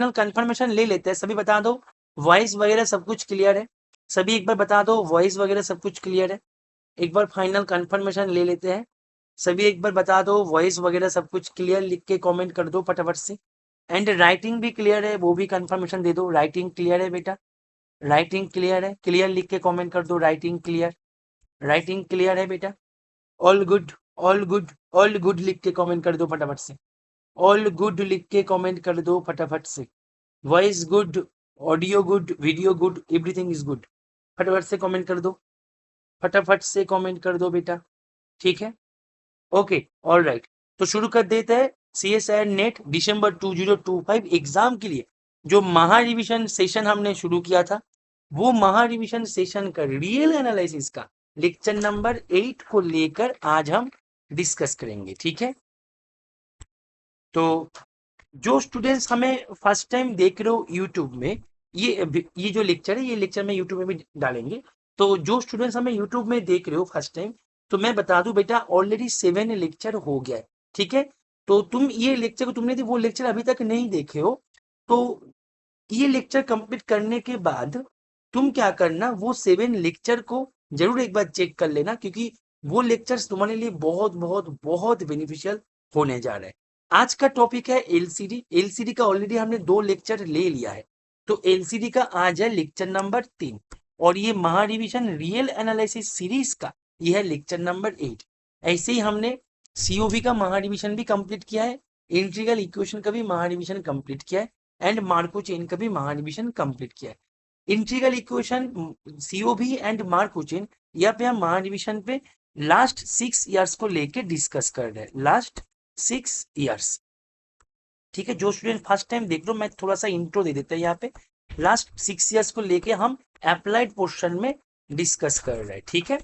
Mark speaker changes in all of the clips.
Speaker 1: Confirmation ले लेते हैं, सभी बता दो वॉइस वगैरह सब कुछ क्लियर है, सभी एक बार बता दो वॉइस वगैरह सब कुछ क्लियर है, एक बार फाइनल कंफर्मेशन ले लेते हैं, सभी एक बार बता दो वॉइस वगैरह सब कुछ क्लियर, लिख के कमेंट कर दो फटाफट से। एंड राइटिंग भी क्लियर है, वो भी कंफर्मेशन दे दो, राइटिंग क्लियर है बेटा, राइटिंग क्लियर है, क्लियर लिख के कमेंट कर दो, राइटिंग क्लियर, राइटिंग क्लियर है बेटा, all good, all good, all good लिख के कमेंट कर दो फटाफट से, ऑल गुड लिख के कमेंट कर दो फटाफट से, voice good, audio good, video good, everything is good, फटाफट से कमेंट कर दो, फटाफट से कमेंट कर दो बेटा, ठीक है, ओके, ऑल राइट। तो शुरू कर देते हैं सी एस आई नेट दिसंबर 2025 एग्जाम के लिए जो महा रिविजन सेशन हमने शुरू किया था, वो महा रिविजन सेशन का रियल एनालिसिस का लेक्चर नंबर 8 को लेकर आज हम डिस्कस करेंगे, ठीक है। तो जो स्टूडेंट्स हमें फर्स्ट टाइम देख रहे हो यूट्यूब में, ये जो लेक्चर है, ये लेक्चर में यूट्यूब में भी डालेंगे, तो जो स्टूडेंट्स हमें यूट्यूब में देख रहे हो फर्स्ट टाइम, तो मैं बता दूं बेटा ऑलरेडी 7 लेक्चर हो गया है, ठीक है। तो तुम ये लेक्चर को तुमने वो लेक्चर अभी तक नहीं देखे हो, तो ये लेक्चर कंप्लीट करने के बाद तुम क्या करना, वो 7 लेक्चर को जरूर एक बार चेक कर लेना, क्योंकि वो लेक्चर्स तुम्हारे लिए बहुत बहुत बहुत बेनिफिशियल होने जा रहे हैं। आज का टॉपिक है एलसीडी, एलसीडी का ऑलरेडी हमने 2 लेक्चर ले लिया है, तो एलसीडी का आज है लेक्चर नंबर 3, और ये महा रिवीजन रियल एनालिसिस सीरीज का ये है लेक्चर नंबर 8। ऐसे ही हमने सीओवी का महा रिवीजन भी कंप्लीट किया है, इंटीग्रल इक्वेशन का भी महा रिवीजन कंप्लीट किया है, एंड मार्को चेन का भी महा रिवीजन कंप्लीट किया है। Integral equation, CoV and Marco chain, यहाँ पे हम महा रिवीजन पे लास्ट 6 ईयर्स को लेके डिस्कस कर रहे हैं, लास्ट 6 ईयर्स, ठीक है। जो स्टूडेंट फर्स्ट टाइम देख लो, मैं थोड़ा सा इंट्रो दे देता है यहाँ पे, लास्ट 6 ईयर्स को लेके हम अप्लाइड पोर्शन में डिस्कस कर रहे हैं, ठीक है।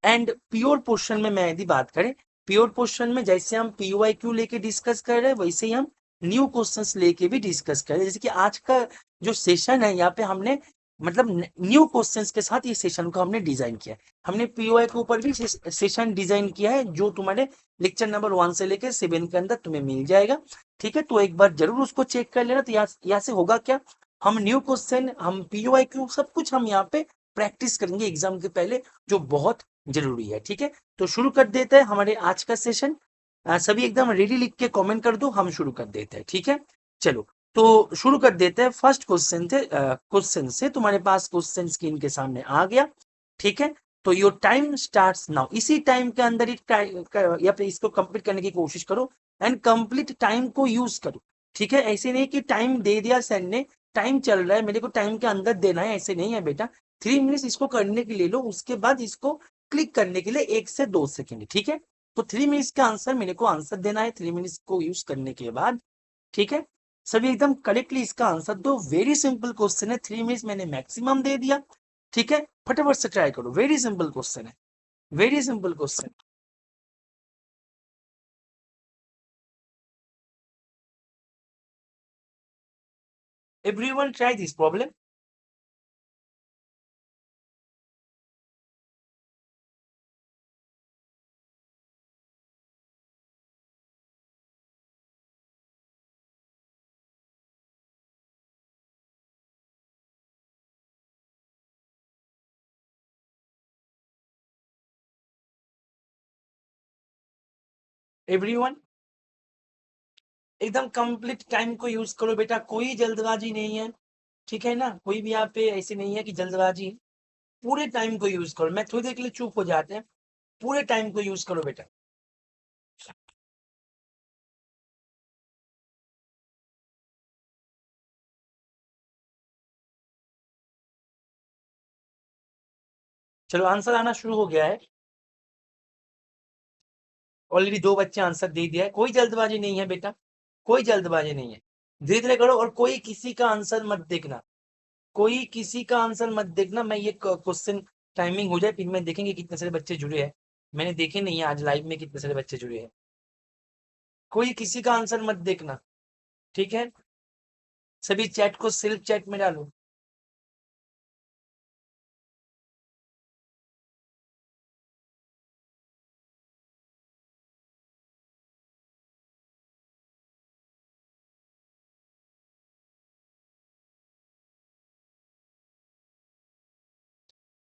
Speaker 1: एंड प्योर पोर्शन में मैं यदि बात करें, प्योर पोर्शन में जैसे हम पीओआईक्यू लेके डिस्कस कर रहे हैं, वैसे ही हम न्यू क्वेश्चंस लेके भी डिस्कस कर रहे हैं। जैसे कि आज का जो सेशन है, यहाँ पे हमने मतलब न्यू क्वेश्चंस के साथ ये सेशन को हमने डिजाइन किया है। हमने पीओआई के ऊपर भी सेशन डिजाइन किया है, जो तुम्हारे लेक्चर नंबर 1 से लेकर 7 के अंदर तुम्हें मिल जाएगा, ठीक है। तो एक बार जरूर उसको चेक कर लेना। तो यहाँ से होगा क्या, हम न्यू क्वेश्चन, हम पीओआईक्यू सब कुछ हम यहाँ पे प्रैक्टिस करेंगे एग्जाम के पहले, जो बहुत जरूरी है, ठीक है। तो शुरू कर देते हैं हमारे आज का सेशन। सभी एकदम रेडी लिख के कमेंट कर दो, हम शुरू कर देते हैं, ठीक है। चलो, तो शुरू कर देते हैं फर्स्ट क्वेश्चन से। क्वेश्चन से तुम्हारे पास क्वेश्चन स्क्रीन के सामने आ गया, ठीक है। तो योर टाइम स्टार्ट्स नाउ, इसी टाइम के अंदर ही या फिर इसको कंप्लीट करने की कोशिश करो, एंड कंप्लीट टाइम को यूज करो, ठीक है। ऐसे नहीं कि टाइम दे दिया सर ने, टाइम चल रहा है, मेरे को टाइम के अंदर देना है, ऐसे नहीं है बेटा। 3 मिनट्स इसको करने के लिए लो, उसके बाद इसको क्लिक करने के लिए 1 से 2 सेकेंड, ठीक है। तो 3 मिनट्स का आंसर मेरे को आंसर देना है 3 मिनट्स को यूज करने के बाद, ठीक है। सभी एकदम करेक्टली इसका आंसर दो, वेरी सिंपल क्वेश्चन है, 3 मिनट्स मैंने मैक्सिमम दे दिया, ठीक है। फटाफट से ट्राई करो, वेरी सिंपल क्वेश्चन है, very simple question. Everyone try this problem. Everyone एकदम कंप्लीट टाइम को यूज करो बेटा, कोई जल्दबाजी नहीं है, ठीक है ना। कोई भी यहाँ पे ऐसे नहीं है कि जल्दबाजी, पूरे टाइम को यूज करो। मैं थोड़ी देर के लिए चुप हो जाते हैं, पूरे टाइम को यूज करो बेटा। चलो, आंसर आना शुरू हो गया है, ऑलरेडी 2 बच्चे आंसर दे दिया है, कोई जल्दबाजी नहीं है बेटा, कोई जल्दबाजी नहीं है, धीरे धीरे करो, और कोई किसी का आंसर मत देखना, कोई किसी का आंसर मत देखना। मैं ये क्वेश्चन टाइमिंग हो जाए, फिर मैं देखेंगे कितने सारे बच्चे जुड़े हैं, मैंने देखे नहीं है आज लाइव में कितने सारे बच्चे जुड़े हैं। कोई किसी का आंसर मत देखना, ठीक है। सभी चैट को सिर्फ चैट में डालो।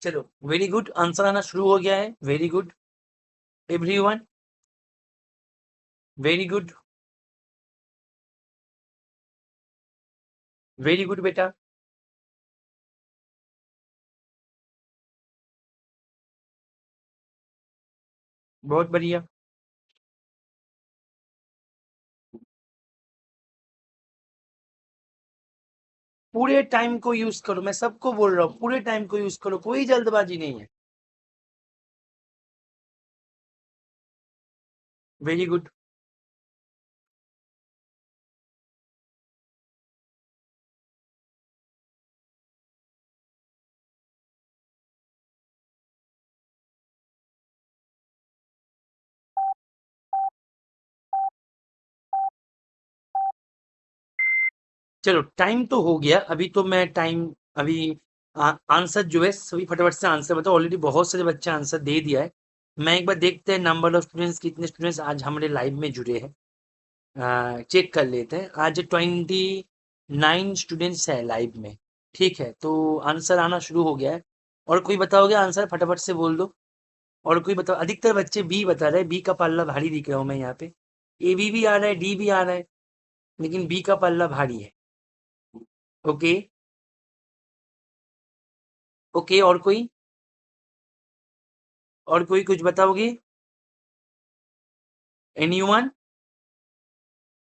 Speaker 1: चलो वेरी गुड, आंसर आना शुरू हो गया है। Very good everyone, very good, very good बेटा। बहुत बढ़िया। पूरे टाइम को यूज करो, मैं सबको बोल रहा हूँ पूरे टाइम को यूज करो, कोई जल्दबाजी नहीं है। Very good. चलो टाइम तो हो गया, अभी तो मैं टाइम, अभी आंसर जो है सभी फटाफट से आंसर बताओ। ऑलरेडी बहुत सारे बच्चे आंसर दे दिया है। मैं एक बार देखते हैं नंबर ऑफ स्टूडेंट्स, कितने स्टूडेंट्स आज हमारे लाइव में जुड़े हैं, चेक कर लेते हैं। आज 29 स्टूडेंट्स है लाइव में। ठीक है, तो आंसर आना शुरू हो गया है। और कोई बताओगे आंसर, फटाफट से बोल दो। और कोई बताओ, अधिकतर बच्चे बी बता रहे हैं, बी का पल्ला भारी दिख रहा हूँ मैं यहाँ पे। ए बी भी आ रहा है, डी भी आ रहा है, लेकिन बी का पल्ला भारी है। ओके। ओके, और कोई कुछ बताओगे? एनीवन?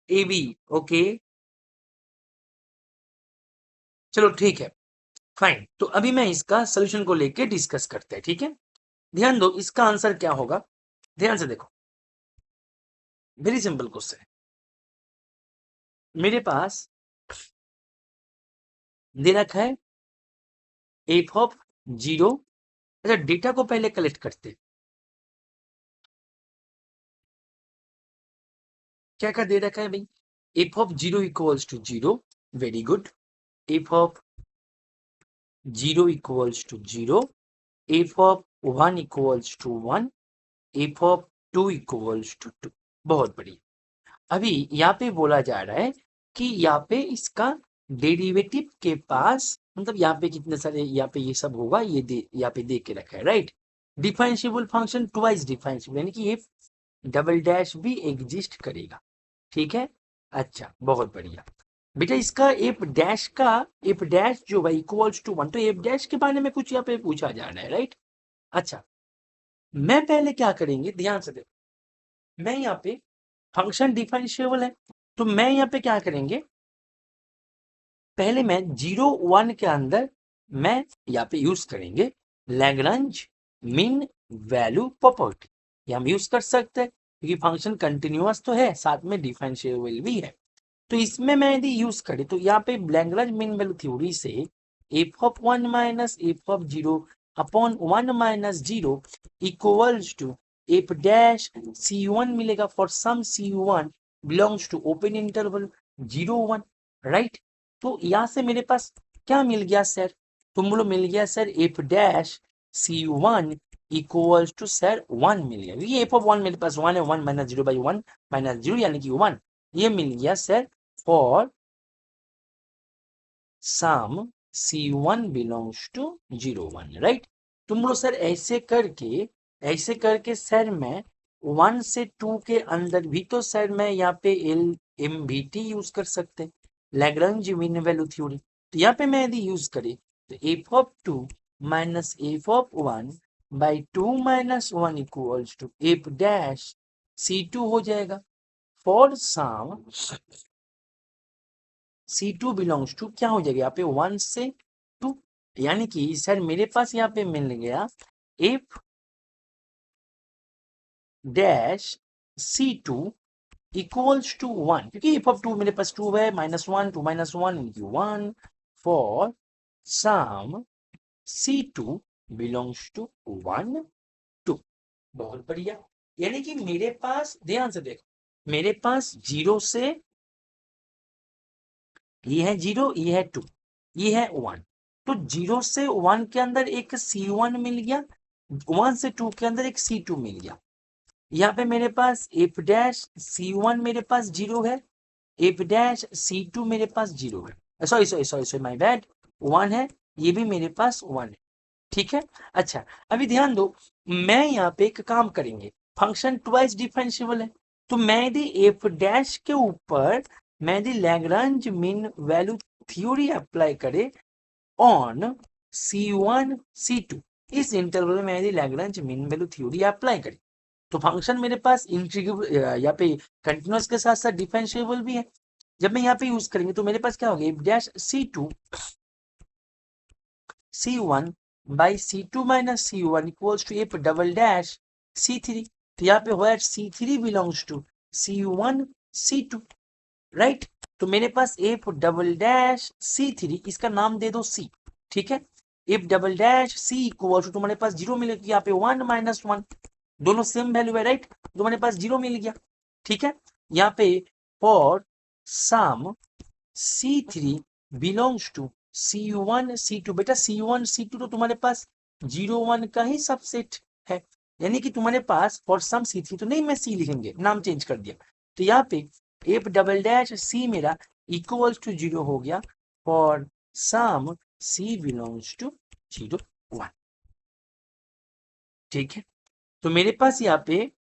Speaker 1: A B. ओके, चलो ठीक है, फाइन। तो अभी मैं इसका सोल्यूशन को लेके डिस्कस करते हैं, ठीक है। ध्यान दो, इसका आंसर क्या होगा, ध्यान से देखो। Very simple question. मेरे पास दे रखा है एफ ऑफ जीरो। अच्छा, डेटा को पहले कलेक्ट करते हैं। क्या क्या दे रखा है भाई? F of zero equals to zero. Very good. F of zero equals to zero. F of one equals to one. F of two equals to two. बहुत बढ़िया। अभी यहाँ पे बोला जा रहा है कि यहाँ पे इसका डेरिवेटिव के पास, मतलब यहाँ पे कितने सारे, यहाँ पे ये सब होगा, ये दे यहाँ पे दे के रखा है, right. Differentiable function twice differentiable, यानी कि ये डबल डैश भी एग्जिस्ट करेगा। ठीक है, अच्छा बहुत बढ़िया। बेटा इसका एफ डैश जो भाई इक्वल्स टू वन, तो एफ डैश के बारे में कुछ यहाँ पे पूछा जा रहा है, राइट। अच्छा, मैं पहले क्या करेंगे, ध्यान से देखो। मैं यहाँ पे फंक्शन डिफरेंशिएबल है, तो मैं यहाँ पे क्या करेंगे, पहले मैं 0 1 के अंदर मैं यहाँ पे यूज करेंगे लैग्रांज मीन वैल्यू प्रॉपर्टी। ये हम यूज कर सकते हैं क्योंकि फंक्शन कंटिन्यूअस तो है, साथ में डिफरेंशिएबल भी है। तो इसमें मैं यदि यूज करें तो यहाँ पे लैग्रांज मीन वैल्यू थ्योरी से f of one minus f of zero upon one minus zero equals to f dash c one मिलेगा for some c one belongs to open interval 0 1, right. तो यहाँ से मेरे पास क्या मिल गया सर, तुम बोलो मिल गया sir f dash c one equals to sir one मिल गया। ये एफ ऑफ वन मेरे पास वन है, one minus zero by one minus zero यानी कि वन। ये मिल गया sir for some C1 belongs to 0 1, right. तुम लोग सर ऐसे करके सर मैं 1 से 2 के अंदर भी तो सर मैं यहाँ पे L M V T use कर सकते हैं, लैग्रांज मीन वैल्यू थ्योरी। तो यहाँ पे मैं यदि यूज करें तो f of two minus f of one by two minus one equals to f dash C2 हो जाएगा for some C2 belongs to क्या हो जाएगा यहाँ पे 1 से 2, यानी कि सर मेरे पास यहाँ पे मिल गया f dash C2 equals to one, क्योंकि एफ ऑफ टू मेरे पास टू है, minus one, two minus one into one for some C2 belongs to 1 2। बहुत बढ़िया। यानी कि मेरे पास ध्यान से देखो, मेरे पास जीरो से, ये है जीरो, ये है टू, ये है वन। तो 0 से 1 के अंदर एक C1 मिल गया, 1 से 2 के अंदर एक C2 मिल गया। यहाँ पे मेरे पास एफ डैश C1 मेरे पास जीरो है, एफ डैश C2 मेरे पास जीरो है, sorry sorry sorry sorry my bad, one है, ये भी मेरे पास वन है। ठीक है। अच्छा, अभी ध्यान दो, मैं यहाँ पे एक काम करेंगे, फंक्शन ट्वाइस डिफरेंशिएबल है, तो मैं यदि एफ डैश के ऊपर मैं यदि Lagrange mean value theory apply करे ऑन C1 C2, इस इंटरवल में यदि Lagrange mean value theory apply करें तो फंक्शन मेरे पास इंटीग्रेबल यहाँ पे कंटिन्यूअस के साथ साथ डिफरेंशिएबल भी है। जब मैं यहाँ पे यूज करेंगे तो मेरे पास क्या होगा, f dash C2 C1 by C2 minus C1 equals to f double dash C3। तो यहाँ पे होगा C3 belongs to C1 C2, right. तो मेरे पास एफ डबल डैश C3, इसका नाम दे दो C, ठीक है। F double dash C equals to तुम्हारे पास जीरो मिलेगी, यहाँ पे 1 - 1 दोनों सेम वैल्यू है, राइट। तो मेरे पास जीरो मिल गया, ठीक है। यहाँ पे for some C3 belongs to C1 C2, बेटा C1 C2 तो तुम्हारे पास 0 1 का ही सबसेट है, यानी कि तुम्हारे पास फॉर सम C3 तो नहीं, मैं C लिखेंगे, नाम चेंज कर दिया। तो यहाँ पे एफ डबल डैश C मेरा इक्वल्स टू 0 हो गया for some C belongs to 0 1, ठीक है। तो मेरे पास यहाँ पे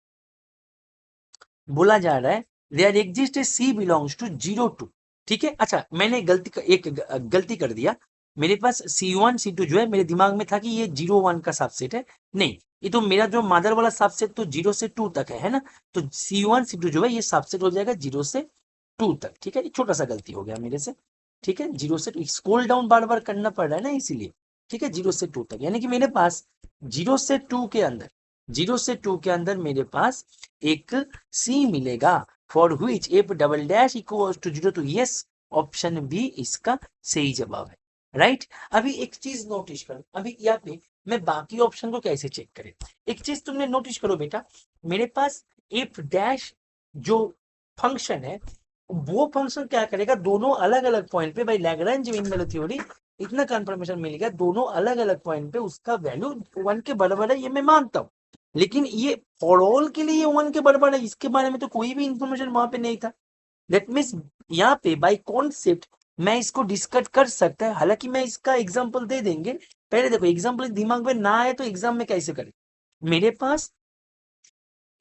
Speaker 1: बोला जा रहा है there exist a C belongs to 0 2, ठीक है। अच्छा, मैंने गलती कर दिया, मेरे पास C1 C2 जो है मेरे दिमाग में था कि ये 0 1 का सबसेट है, नहीं, ये तो मेरा जो मदर वाला सबसेट तो 0 से 2 तक है ना। तो C1 C2 जो है ये सबसेट हो जाएगा 0 से 2 तक, ठीक है। ये छोटा सा गलती हो गया मेरे से, ठीक है। 0 से स्क्रॉल डाउन बार बार करना पड़ रहा है ना इसीलिए, ठीक है। 0 से 2 तक यानी कि मेरे पास 0 से 2 के अंदर, 0 से 2 के अंदर मेरे पास एक C मिलेगा for which f double dash equals to 0, तो यस, ऑप्शन बी इसका सही जवाब है, राइट। अभी एक चीज नोटिस करो, अभी यहाँ पे मैं बाकी ऑप्शन को कैसे चेक करें, एक चीज तुमने नोटिस करो बेटा, मेरे पास एफ डैश जो फंक्शन है वो फंक्शन क्या करेगा, दोनों अलग अलग पॉइंट पे, भाई लैग्रेंज मीन वैल्यू थ्योरी, इतना कंफर्मेशन मिल गया, दोनों अलग अलग पॉइंट पे उसका वैल्यू 1 के बराबर है, ये मैं मानता हूँ। लेकिन ये फॉर ऑल के लिए 1 के बराबर है, इसके बारे में तो कोई भी इंफॉर्मेशन वहां पे नहीं था। दैट मीन्स यहाँ पे बाय कॉन्सेप्ट मैं इसको डिस्कस कर सकता है, हालांकि मैं इसका एग्जांपल दे देंगे। पहले देखो, एग्जांपल दिमाग में ना आए तो एग्जाम में कैसे करें। मेरे पास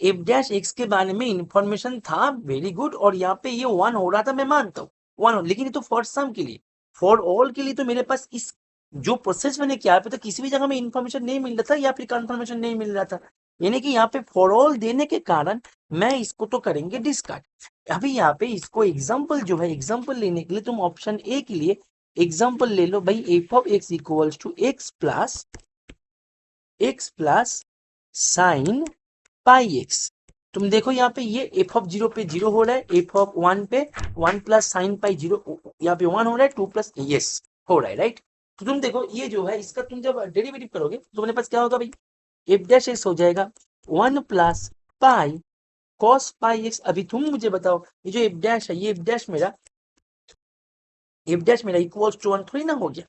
Speaker 1: एफ डैश एक्स के बारे में इंफॉर्मेशन था, वेरी गुड, और यहाँ पे ये 1 हो रहा था, मैं मानता हूँ 1, लेकिन ये तो फॉर सम के लिए, फॉर ऑल के लिए तो मेरे पास इस जो प्रोसेस मैंने किया पे तो किसी भी जगह में इंफॉर्मेशन नहीं मिल रहा था या फिर कंफर्मेशन नहीं मिल रहा था, यानी कि यहाँ पे फॉर ऑल देने के कारण मैं इसको तो करेंगे डिस्कार्ड। अभी यहाँ पे इसको एग्जाम्पल जो है, एग्जाम्पल लेने के लिए तुम ऑप्शन ए के लिए एग्जाम्पल ले लो, भाई f of x equals to x plus sine pi x. तुम देखो यहाँ पे ये एफ ऑफ 0 पे 0 हो रहा है, एफ ऑफ 1 पे 1 प्लस साइन पाई 0, यहाँ पे 1 हो रहा है, 2 प्लस यस हो रहा है, राइट। तो तुम देखो ये जो है इसका तुम जब डेरिवेटिव करोगे तो तुम्हारे पास क्या होगा भाई, एफ डैश एक्स हो जाएगा 1 plus pi cos pi x. अभी तुम मुझे बताओ, ये जो एफ डैश है, ये एफ डैश मेरा इक्वल्स टू 1 थोड़ी ना हो गया।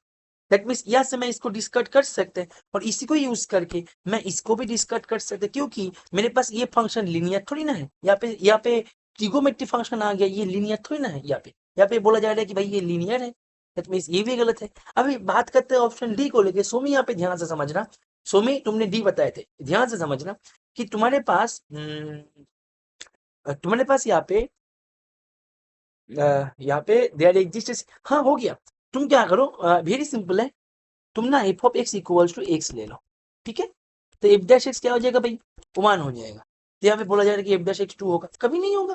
Speaker 1: दैट मीन्स यहाँ से मैं इसको डिस्कट कर सकते हैं और इसी को यूज करके मैं इसको भी डिस्कट कर सकते हैं, क्योंकि मेरे पास ये फंक्शन लीनियर थोड़ी ना है। यहाँ पे ट्रिगोमेट्री फंक्शन आ गया, ये लीनियर थोड़ी ना है। यहाँ पे बोला जा रहा है कि भाई ये लीनियर है, दैट मीन्स ये भी गलत है। अभी बात करते हैं ऑप्शन डी को लेके। सोमी यहाँ पे ध्यान से समझना, सोमी तुमने डी बताए थे, ध्यान से समझना कि तुम्हारे पास यहाँ पे देयर एग्जिस्ट, हाँ हो गया। तुम क्या करो, वेरी सिंपल है, तुम ना f of x equals to x ले लो, ठीक है। तो एफ डैश एक्स क्या हो जाएगा भाई, 1 हो जाएगा। तो यहाँ पे बोला जा रहा है कि एफ डैश एक्स 2 होगा, कभी नहीं होगा,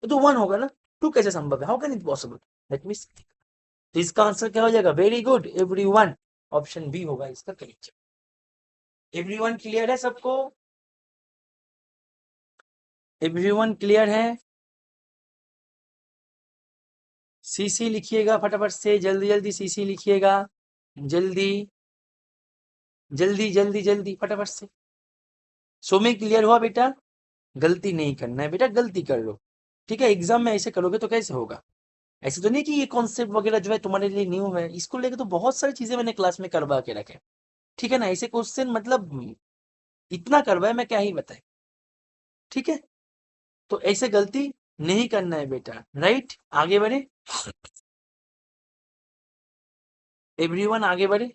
Speaker 1: तो 1 होगा ना, 2 कैसे संभव है, how can it possible, that means. तो इसका आंसर क्या हो जाएगा, very good everyone, option B होगा इसका करेक्ट। एवरीवन क्लियर है सबको, एवरीवन क्लियर है। सीसी लिखिएगा फटाफट से, जल्दी जल्दी सीसी लिखिएगा, जल्दी जल्दी जल्दी जल्दी फटाफट से। सोमे क्लियर हुआ बेटा, गलती नहीं करना है बेटा, गलती कर लो, ठीक है। एग्जाम में ऐसे करोगे तो कैसे होगा, ऐसे तो नहीं कि ये कॉन्सेप्ट वगैरह जो है तुम्हारे लिए न्यू है, इसको लेके तो बहुत सारी चीजें मैंने क्लास में करवा के रखे, ठीक है ना। ऐसे क्वेश्चन मतलब इतना करवाए मैं क्या ही बताए, ठीक है। तो ऐसे गलती नहीं करना है बेटा, राइट। आगे बढ़े, एवरीवन आगे बढ़े।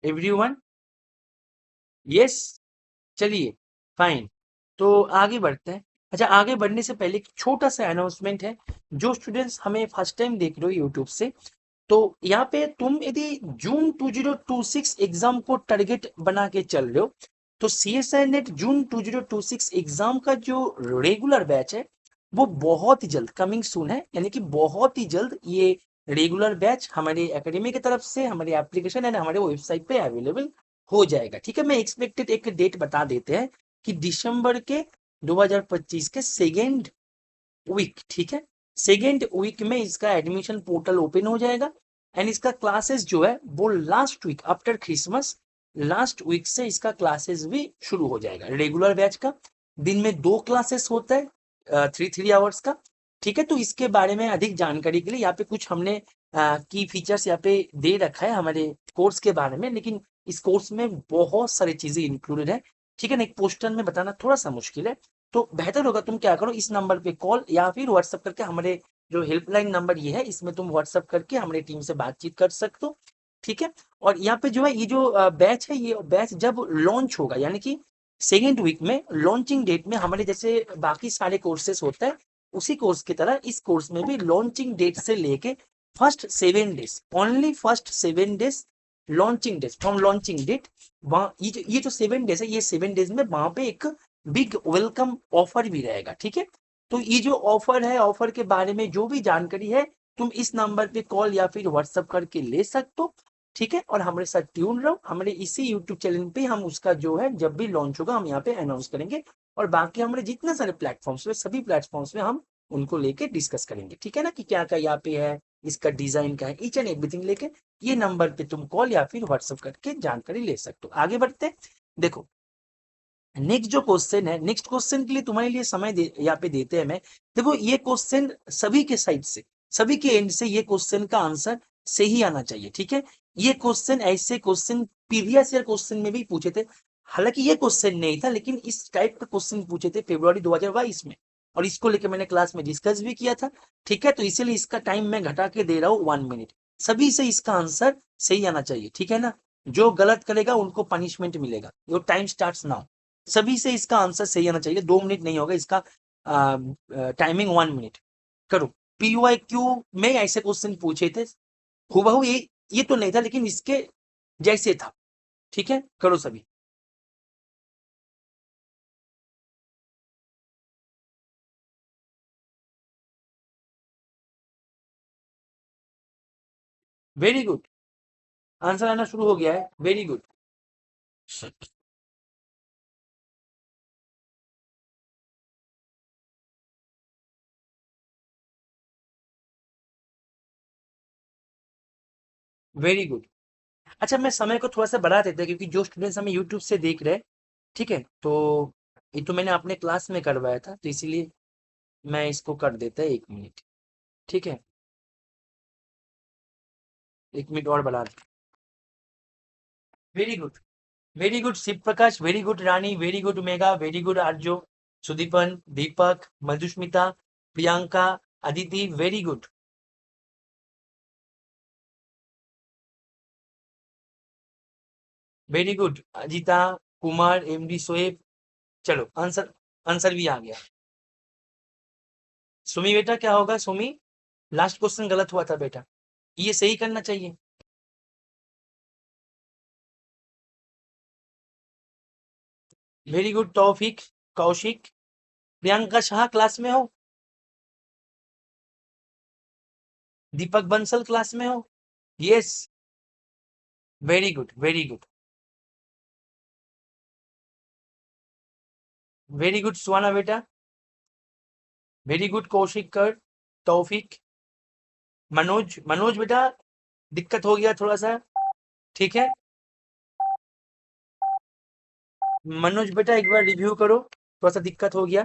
Speaker 1: एवरीवन? यस, चलिए फाइन। तो आगे बढ़ते हैं। अच्छा, आगे बढ़ने से पहले एक छोटा सा अनाउंसमेंट है। जो स्टूडेंट्स हमें फर्स्ट टाइम देख रहे हो यूट्यूब से, तो यहाँ पे तुम यदि जून 2026 एग्जाम को टारगेट बना के चल रहे हो, तो CSI नेट जून 2026 एग्जाम का जो रेगुलर बैच है वो बहुत ही जल्द कमिंग सून है, यानी कि बहुत ही जल्द ये रेगुलर बैच हमारे एकेडमी की तरफ से हमारे एप्लीकेशन एंड हमारे वेबसाइट पे अवेलेबल हो जाएगा। ठीक है, मैं एक्सपेक्टेड एक डेट बता देते हैं कि दिसंबर के 2025 के सेकेंड वीक, ठीक है, सेकेंड वीक में इसका एडमिशन पोर्टल ओपन हो जाएगा एंड इसका क्लासेस जो है वो last week after Christmas, last week से इसका क्लासेस भी शुरू हो जाएगा। रेगुलर बैच का दिन में 2 क्लासेस होता है, 3 आवर्स का। ठीक है, तो इसके बारे में अधिक जानकारी के लिए यहाँ पे कुछ हमने की फीचर्स यहाँ पे दे रखा है हमारे कोर्स के बारे में, लेकिन इस कोर्स में बहुत सारी चीजें इंक्लूडेड है। ठीक है ना, एक पोस्टर में बताना थोड़ा सा मुश्किल है, तो बेहतर होगा तुम क्या करो, इस नंबर पे कॉल या फिर व्हाट्सअप करके, हमारे जो हेल्पलाइन नंबर ये है इसमें तुम व्हाट्सअप करके हमारे टीम से बातचीत कर सकते हो। ठीक है, और यहाँ पे जो है ये जो बैच है, ये बैच जब लॉन्च होगा, यानी कि सेकेंड वीक में लॉन्चिंग डेट में, हमारे जैसे बाकी सारे कोर्सेस होता है उसी कोर्स की तरह इस कोर्स में भी लॉन्चिंग डेट से लेके first 7 days, only first 7 days launching days, from launching date, वहाँ ये जो 7 डेज है, ये 7 डेज में वहां पे एक बिग वेलकम ऑफर भी रहेगा। ठीक है, तो ये जो ऑफर है, ऑफर के बारे में जो भी जानकारी है तुम इस नंबर पे कॉल या फिर व्हाट्सअप करके ले सकते हो। ठीक है, और हमारे साथ ट्यून रहो, हमारे इसी यूट्यूब चैनल पे हम उसका जो है जब भी लॉन्च होगा हम यहाँ पे अनाउंस करेंगे, और बाकी हमारे जितने सारे प्लेटफॉर्म्स पे, सभी प्लेटफॉर्म्स में हम उनको लेके डिस्कस करेंगे। ठीक है ना, कि क्या क्या यहाँ पे है, इसका डिजाइन क्या है, ईच एंड एवरीथिंग लेके ये नंबर पे तुम कॉल या फिर व्हाट्सअप करके जानकारी ले सकते हो। आगे बढ़ते हैं। देखो, नेक्स्ट जो क्वेश्चन है, नेक्स्ट क्वेश्चन के लिए तुम्हारे लिए समय यहाँ पे देते हैं मैं। देखो, ये क्वेश्चन सभी के साइड से, सभी के एंड से ये क्वेश्चन का आंसर सही आना चाहिए। ठीक है, ये क्वेश्चन, ऐसे क्वेश्चन प्रीवियस ईयर क्वेश्चन में भी पूछे थे, हालांकि ये क्वेश्चन नहीं था, लेकिन इस टाइप का क्वेश्चन पूछे थे फरवरी 2022 में, और इसको लेकर मैंने क्लास में डिस्कस भी किया था। ठीक है, तो इसीलिए इसका टाइम मैं घटा के दे रहा हूँ 1 मिनट। सभी से इसका आंसर सही आना चाहिए। ठीक है ना, जो गलत करेगा उनको पनिशमेंट मिलेगा। Your time starts now. सभी से इसका आंसर सही आना चाहिए, 2 मिनट नहीं होगा इसका, टाइमिंग 1 मिनट। करो। PYQ में ऐसे क्वेश्चन पूछे थे, हुबहू ये तो नहीं था लेकिन इसके जैसे था। ठीक है, करो सभी। वेरी गुड, आंसर आना शुरू हो गया है, वेरी गुड। Very good. अच्छा, मैं समय को थोड़ा सा बढ़ा देता है क्योंकि जो स्टूडेंट्स हमें यूट्यूब से देख रहे हैं, ठीक है, तो ये तो मैंने अपने क्लास में करवाया था, तो इसीलिए मैं इसको कर देता है 1 मिनट। ठीक है, 1 मिनट और बढ़ा दे। Very good, very good Shiv Prakash, very good Rani, very good Mega, very good Aryo, Sudipan, Deepak, Madhusmita, Priyanka, Aditi, very good. Very good Ajita, Kumar, MD Shoaib. चलो, आंसर, आंसर भी आ गया। सुमी बेटा, क्या होगा सुमी? लास्ट क्वेश्चन गलत हुआ था बेटा, ये सही करना चाहिए। Very good Taufiq, Kaushik, Priyanka Shah class में हो, दीपक बंसल क्लास में हो, yes, very good, very good, very good Suhana बेटा, वेरी गुड कौशिक कर, तौफिक, मनोज, मनोज बेटा दिक्कत हो गया थोड़ा सा। ठीक है, मनोज बेटा एक बार रिव्यू करो, थोड़ा सा दिक्कत हो गया।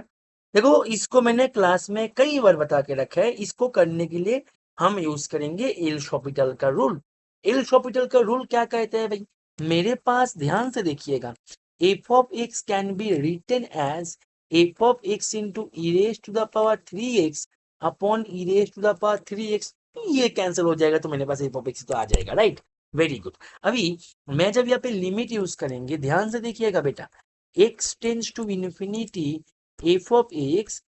Speaker 1: देखो, इसको मैंने क्लास में कई बार बता के रखा है, इसको करने के लिए हम यूज करेंगे एल शॉपिटल का रूल। एल शॉपिटल का रूल क्या कहते हैं भाई? मेरे पास ध्यान से देखिएगा, f of x can be written as f of x into e raise to the power 3x upon e raise to the power 3x। ये कैंसिल हो जाएगा तो मेरे पास एफ ऑफ एक्स तो आ जाएगा, राइट? Very good. अभी मैं जब यहाँ पे लिमिट यूज करेंगे, ध्यान से देखिएगा बेटा, x tends to infinity f of x,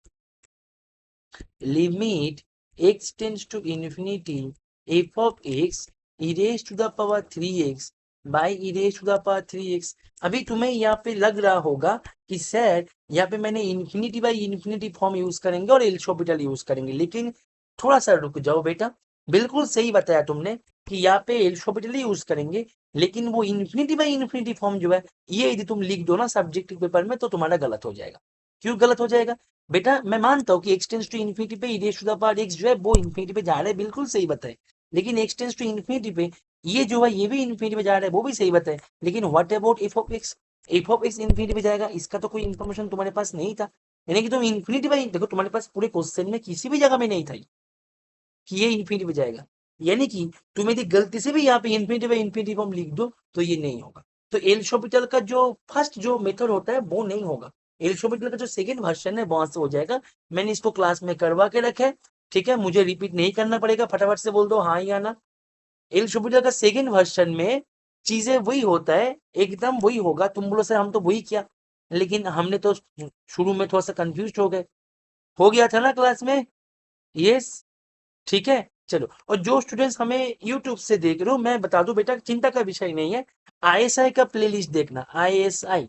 Speaker 1: limit x tends to infinity f of x e raise to the power 3x by e raise to the power 3x। अभी तुम्हें यहाँ पे लग रहा होगा कि सर यहाँ पे मैंने infinity by infinity form use करेंगे और एल हॉस्पिटल यूज करेंगे, लेकिन थोड़ा सा रुक जाओ बेटा। बिल्कुल सही बताया तुमने कि यहाँ पे एल हॉस्पिटल यूज करेंगे, लेकिन वो इन्फिनिटी बाई इन्फिनिटी फॉर्म जो है, ये यदि तुम लिख दो ना सब्जेक्टिव पेपर में तो तुम्हारा गलत हो जाएगा। क्यों गलत हो जाएगा बेटा? मैं मानता हूँ कि एक्स टेंस टू इन्फिनिटी पे e raise to the power x जो है वो इन्फिनिटी पे जा रहा है, बिल्कुल सही बताए। लेकिन एक्स टेंस टू इन्फिनिटी पे ये जो है ये भी इन्फिनिटी पे जा रहा है, वो भी सही बताए। लेकिन what about F of x? F of x infinity पे जाएगा, इसका तो कोई इन्फॉर्मेशन तुम्हारे पास नहीं था। यानी कि तुम इन्फिनिटी बाई देखो, तुम्हारे पास पूरे क्वेश्चन में किसी भी जगह में नहीं था कि ये इन्फिनिटी पे जाएगा। यानी कि तुम यदि गलती से भी यहाँ पे इन्फिनिटी बाई इन्फिनिटी फॉर्म लिख दो तो ये नहीं होगा। तो एल हॉस्पिटल का जो फर्स्ट जो मेथड होता है वो नहीं होगा, एल हॉस्पिटल का जो सेकंड वर्जन है वहां से हो जाएगा। मैंने इसको क्लास में करवा के रखा है, ठीक है, मुझे रिपीट नहीं करना पड़ेगा, फटाफट से बोल दो हाँ या ना। एल हॉस्पिटल का सेकंड वर्जन में चीजें वही होता है, एकदम वही होगा। तुम बोलो सर हम तो वही किया, लेकिन हमने तो शुरू में थोड़ा सा कंफ्यूज हो गए, हो गया था ना क्लास में। यस, ठीक है। चलो, और जो स्टूडेंट्स हमें यूट्यूब से देख रहे हो, मैं बता दूं बेटा, चिंता का विषय नहीं है। आईएसआई का प्लेलिस्ट देखना, आईएसआई,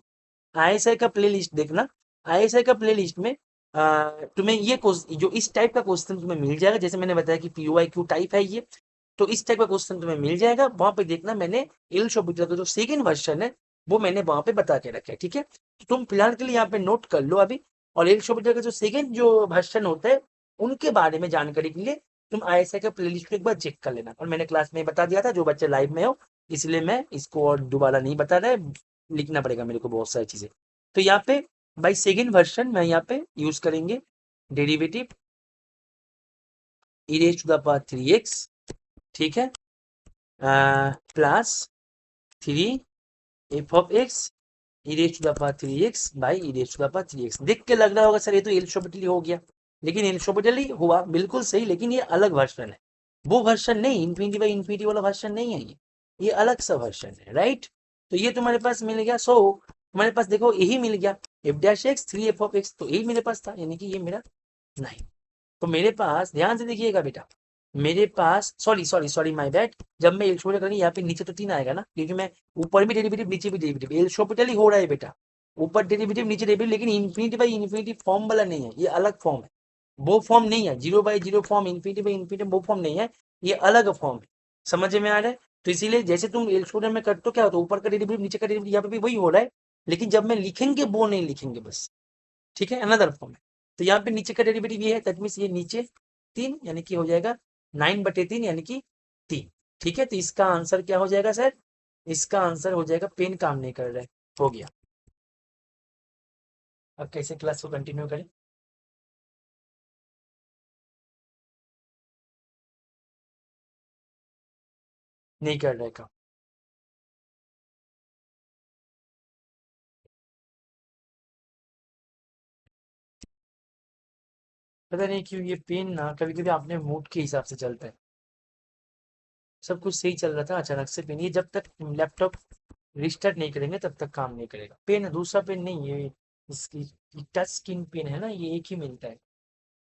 Speaker 1: आईएसआई का प्लेलिस्ट देखना। आईएसआई का प्लेलिस्ट में तुम्हें ये जो इस टाइप का क्वेश्चन तुम्हें मिल जाएगा, जैसे मैंने बताया कि पीओआईक्यू टाइप है ये, तो इस टाइप का क्वेश्चन तुम्हें मिल जाएगा वहां पे। देखना, मैंने इल शोपिटर का जो सेकंड वर्जन है वो मैंने वहां पे बता के रखा है, ठीक है। तो तुम फिलहाल के लिए यहाँ पे नोट कर लो अभी। और इल शोपिटर का जो सेकंड जो वर्जन होता है उनके बारे में जानकारी के लिए तुम आईएसआई का प्लेलिस्ट को एक बार चेक कर लेना। और मैंने क्लास में बता दिया था, जो बच्चे लाइव में हो, इसलिए मैं इसको और दोबारा नहीं बता रहा है, लिखना पड़ेगा मेरे को बहुत सारी चीजें। तो यहाँ पे बाई सेकेंड वर्जन में यहाँ पे यूज करेंगे derivative e raise to the power 3x, ठीक है, plus 3 f of x e raise to the power 3x by e raise to the power 3x। देख के लग रहा होगा सर ये तो एल्शोपिटली हो गया, लेकिन एल्शोपिटली हुआ बिल्कुल सही, लेकिन ये अलग वर्जन है। वो वर्जन नहीं, इन्फिनिटी बाई इन्फिनिटी वाला वर्जन नहीं है ये अलग सा वर्जन है, राइट। तो ये तुम्हारे पास मिल गया। सो तुम्हारे पास देखो यही मिल गया, f dash x 3 f of x, तो यही मेरे पास था, यानी कि ये मेरा नहीं। तो मेरे पास ध्यान से देखिएगा बेटा, मेरे पास sorry sorry sorry my bad, जब मैं एल शोपिटल करेंगे यहाँ पे नीचे तो 3 आएगा ना, क्योंकि मैं ऊपर भी डेरिवेटिव नीचे भी डेरिवेटिव, एल शोपिटल ही हो रहा है बेटा, ऊपर डेरिवेटिव नीचे डेरिवेटिव, लेकिन इन्फिनिटी बाई इन्फिनिटी फॉर्म वाला नहीं है, ये अलग फॉर्म है। वो फॉर्म नहीं है, zero by zero form, infinity by infinity वो फॉर्म नहीं है, ये अलग फॉर्म है। समझ में आ रहा है? तो इसीलिए जैसे तुम एल शोपिटल में करते हो क्या होता है, ऊपर का डेरिवेटिव नीचे का डेरिवेटिव यहाँ पे भी वही हो रहा है, लेकिन जब मैं लिखेंगे वो नहीं लिखेंगे बस, ठीक है, अनदर फॉर्म है। तो यहाँ पे नीचे का डेरिवेटिव ये है, दैट मीन्स ये नीचे 3, यानी कि हो जाएगा 9/3, यानी कि 3। ठीक है, तो इसका आंसर क्या हो जाएगा सर? इसका आंसर हो जाएगा, पेन काम नहीं कर रहा है, हो गया। अब कैसे क्लास को कंटिन्यू करें? नहीं कर रहा है काम। पता नहीं क्यों ये पेन ना कभी कभी अपने मूड के हिसाब से चलता है। सब कुछ सही चल रहा था, अचानक से पेन, ये जब तक लैपटॉप रिस्टार्ट नहीं करेंगे तब तक काम नहीं करेगा। पेन है, दूसरा पेन नहीं, ये इसकी टच स्क्रीन पेन है ना, ये एक ही मिलता है।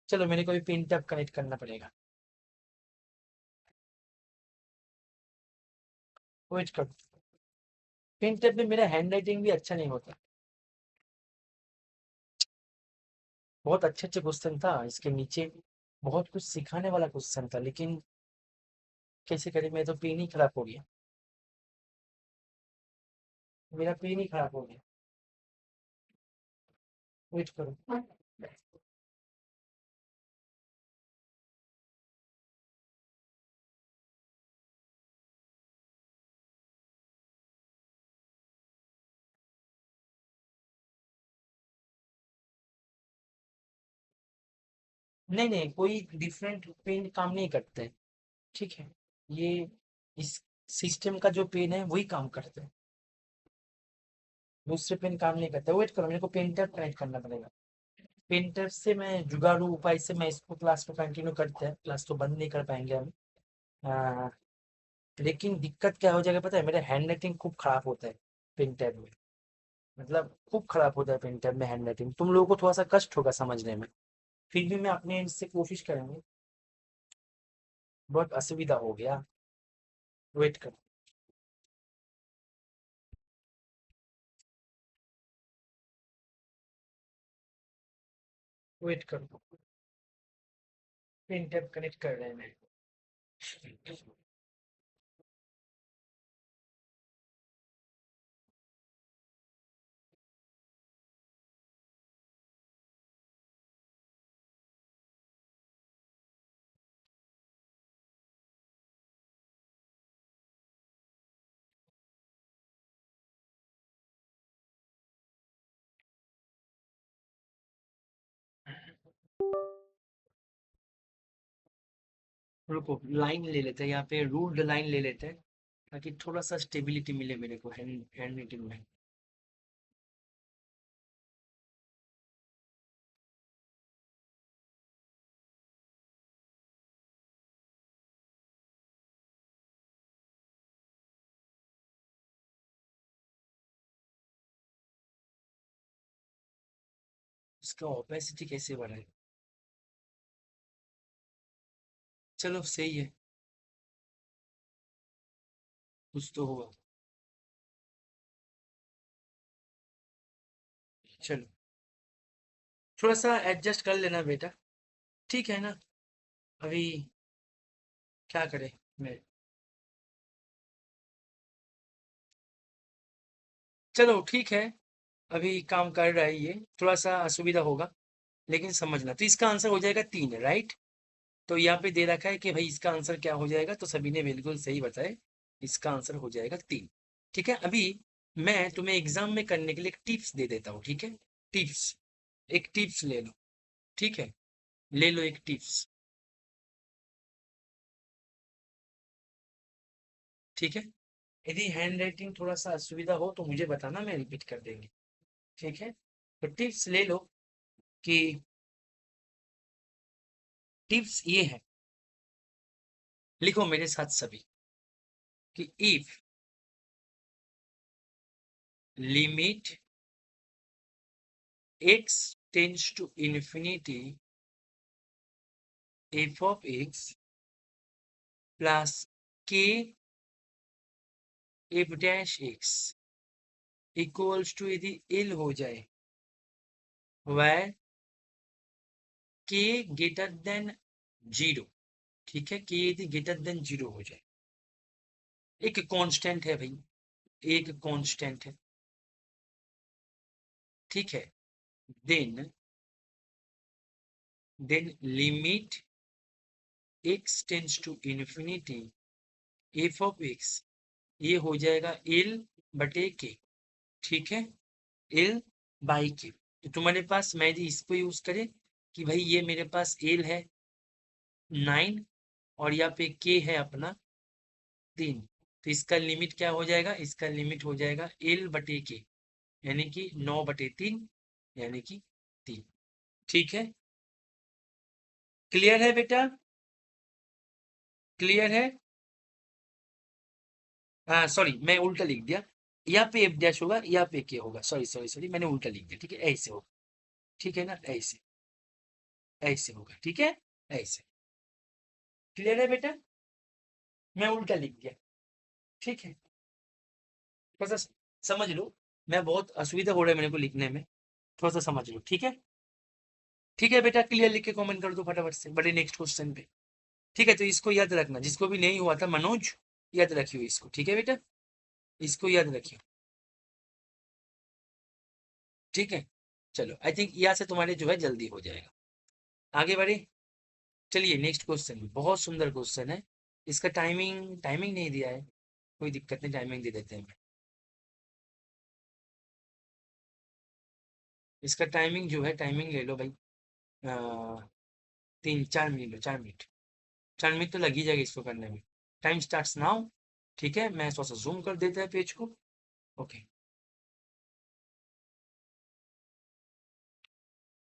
Speaker 1: चलो मेरे को भी पेन टैब कनेक्ट करना पड़ेगा, वेट कर। पेन टैब में मेरा हैंड राइटिंग भी अच्छा नहीं होता। बहुत अच्छे अच्छे क्वेश्चन था इसके नीचे, बहुत कुछ सिखाने वाला क्वेश्चन था, लेकिन कैसे करें, मैं तो पेन ही खराब हो गया, मेरा पेन ही खराब हो गया। वेट करो। नहीं नहीं, कोई डिफरेंट पेन काम नहीं करता है, ठीक है। ये इस सिस्टम का जो पेन है वही काम करता है, दूसरे पेन काम नहीं करता। वेट करो, मेरे को पेन टैब कनेक्ट करना पड़ेगा। पेन टैब से मैं जुगाड़ू उपाय से मैं इसको क्लास को कंटिन्यू करते हैं, क्लास तो बंद नहीं कर पाएंगे हम। लेकिन दिक्कत क्या हो जाएगा पता है, मेरा हैंड राइटिंग खूब खराब होता है पेन टैब में। मतलब खूब खराब होता है पेन टैब में हैंड राइटिंग, तुम लोगों को थोड़ा सा कष्ट होगा समझने में। फिर भी मैं अपने एंड से कोशिश करेंगे। बहुत असुविधा हो गया। वेट कर। वेट कर, पेन टैब कनेक्ट कर रहे हैं। रुको, लाइन ले लेते हैं यहाँ पे, रूल्ड लाइन ले लेते हैं, ताकि थोड़ा सा स्टेबिलिटी मिले मेरे को हैंड हैंड राइटिंग में। इसका ओपेसिटी कैसे बढ़ाए? चलो सही है, कुछ तो होगा। चलो, थोड़ा सा एडजस्ट कर लेना बेटा, ठीक है ना? अभी क्या करें मैं। चलो ठीक है, अभी काम कर रहा है ये, थोड़ा सा असुविधा होगा, लेकिन समझना। तो इसका आंसर हो जाएगा 3, राइट? तो यहाँ पे दे रखा है कि भाई इसका आंसर क्या हो जाएगा, तो सभी ने बिल्कुल सही बताए। इसका आंसर हो जाएगा 3। ठीक है, अभी मैं तुम्हें एग्जाम में करने के लिए एक टिप्स दे देता हूँ, ठीक है? टिप्स, एक टिप्स ले लो, ठीक है? ले लो एक टिप्स, ठीक है? यदि हैंड राइटिंग थोड़ा सा असुविधा हो तो मुझे बताना, मैं रिपीट कर देंगे, ठीक है? तो टिप्स ले लो कि टिप्स ये है, लिखो मेरे साथ सभी, कि if limit x tends to infinity, f of x plus k f dash x equals to यदि l हो जाए, where k ग्रेटर देन 0, ठीक है? k यदि ग्रेटर देन 0 हो जाए, एक कांस्टेंट है भाई, एक कांस्टेंट है, ठीक है? Then limit x tends to infinity, f of x ये हो जाएगा l बटे k, ठीक है? l बाई के। तो तुम्हारे पास, मैं यदि इसको यूज करें कि भाई ये मेरे पास l है 9, और यहाँ पे k है अपना 3, तो इसका लिमिट क्या हो जाएगा? इसका लिमिट हो जाएगा l बटे के, यानी कि 9/3, यानी कि 3। ठीक है, क्लियर है बेटा? क्लियर है? हाँ सॉरी, मैं उल्टा लिख दिया। यहाँ पे एफ डैश होगा, यहाँ पे के होगा, सॉरी सॉरी सॉरी, मैंने उल्टा लिख दिया, ठीक है? ऐसे होगा, ठीक है ना? ऐसे, ऐसे होगा, ठीक है? ऐसे। क्लियर है बेटा? मैं उल्टा लिख दिया, ठीक है? थोड़ा सा समझ लो, मैं बहुत असुविधा हो रहा है मेरे को लिखने में, थोड़ा सा समझ लो, ठीक है? ठीक है बेटा, क्लियर लिख के कमेंट कर दो फटाफट से, बड़े नेक्स्ट क्वेश्चन पे। ठीक है, तो इसको याद रखना, जिसको भी नहीं हुआ था, मनोज याद रखियो इसको, ठीक है बेटा? इसको याद रखियो, ठीक है? चलो, आई थिंक यहाँ से तुम्हारे जो है जल्दी हो जाएगा। आगे बढ़े, चलिए नेक्स्ट क्वेश्चन, बहुत सुंदर क्वेश्चन है। इसका टाइमिंग टाइमिंग नहीं दिया है, कोई दिक्कत नहीं, टाइमिंग दे देते हैं। इसका टाइमिंग जो है, टाइमिंग ले लो भाई, 3-4 मिनट लो, 4 मिनट, 4 मिनट तो लग ही जाएगा इसको करने में। टाइम स्टार्ट्स नाउ, ठीक है? मैं थोड़ा सा जूम कर देता है पेज को। ओके,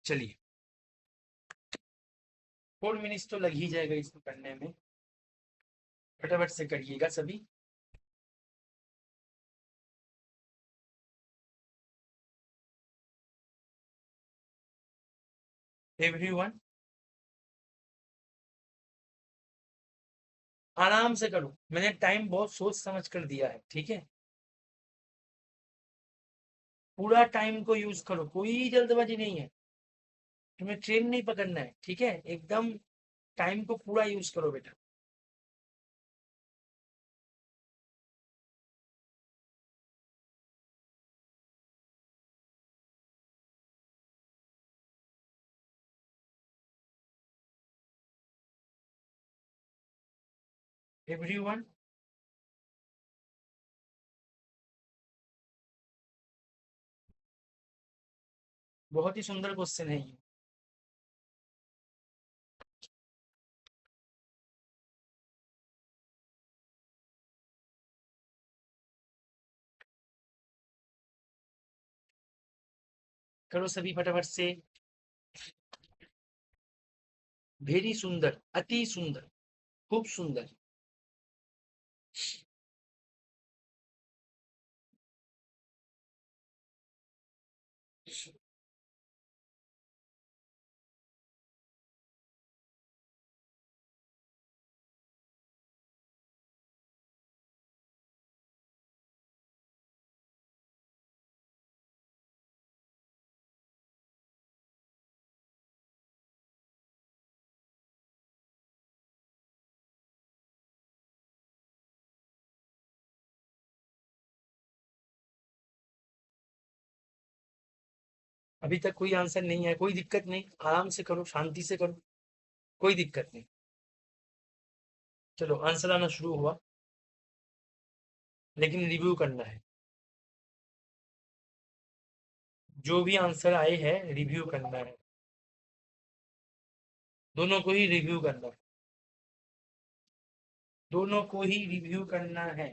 Speaker 1: चलिए, 4 मिनट्स तो लग ही जाएगा इसको करने में। फटाफट से करिएगा सभी। एवरीवन आराम से करो, मैंने टाइम बहुत सोच समझ कर दिया है, ठीक है। पूरा टाइम को यूज करो, कोई जल्दबाजी नहीं है। तुम्हें ट्रेन नहीं पकड़ना है, ठीक है, एकदम टाइम को पूरा यूज करो बेटा। एवरीवन बहुत ही सुंदर क्वेश्चन है ये। करो सभी फटाफट से। वेरी सुंदर, अति सुंदर, खूब सुंदर। अभी तक कोई आंसर नहीं है, कोई दिक्कत नहीं, आराम से करो, शांति से करो, कोई दिक्कत नहीं। चलो आंसर आना शुरू हुआ, लेकिन रिव्यू करना है। जो भी आंसर आए हैं रिव्यू करना है, दोनों को ही रिव्यू करना है, दोनों को ही रिव्यू करना है।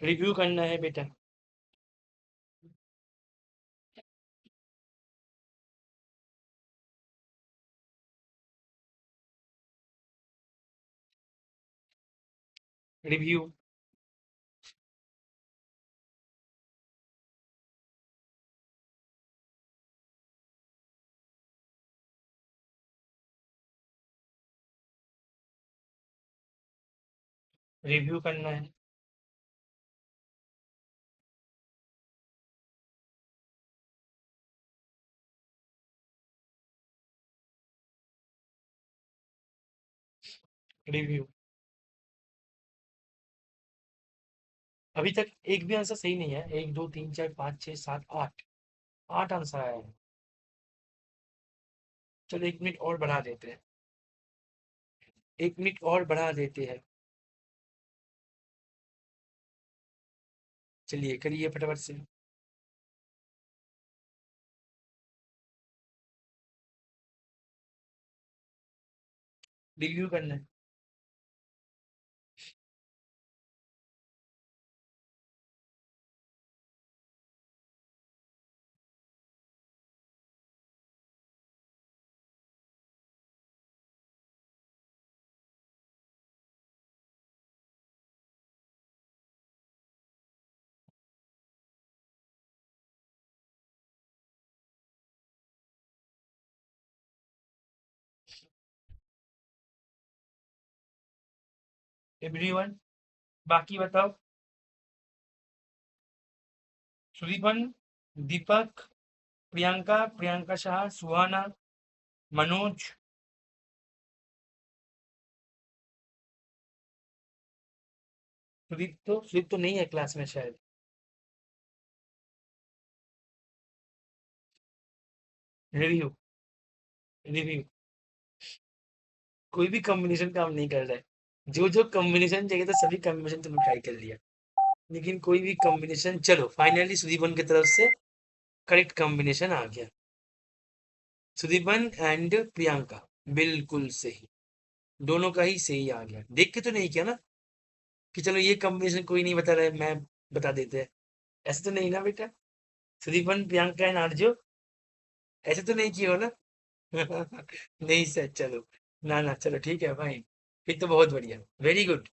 Speaker 1: रिव्यू करना है बेटा। रिव्यू। रिव्यू करना है। रिव्यू। अभी तक एक भी आंसर सही नहीं है। एक दो तीन चार पाँच छः सात आठ, आठ आंसर आया है। चलो एक मिनट और बढ़ा देते हैं, एक मिनट और बढ़ा देते हैं। चलिए करिए फटाफट से। रिव्यू करना है। एवरीवन बाकी बताओ। सुदीपन, दीपक, प्रियंका, प्रियंका शाह, सुहाना, मनोज। सुदीप तो नहीं है क्लास में शायद। रिव्यू। रिव्यू। कोई भी कॉम्बिनेशन काम नहीं कर रहा है। जो जो कॉम्बिनेशन चाहिए था सभी कॉम्बिनेशन तुमने ट्राई कर लिया, लेकिन कोई भी कॉम्बिनेशन। चलो फाइनली सुदीपन की तरफ से करेक्ट कॉम्बिनेशन आ गया। सुदीपन एंड प्रियंका, बिल्कुल सही, दोनों का ही सही आ गया। देख के तो नहीं किया ना कि चलो ये कॉम्बिनेशन कोई नहीं बता रहा है, मैं बता देते हैं, ऐसे तो नहीं ना बेटा। सुदीपन, प्रियंका एंड आर्जो, ऐसे तो नहीं किए हो ना? नहीं सर, चलो, ना ना, चलो ठीक है भाई, फिर तो बहुत बढ़िया, वेरी गुड,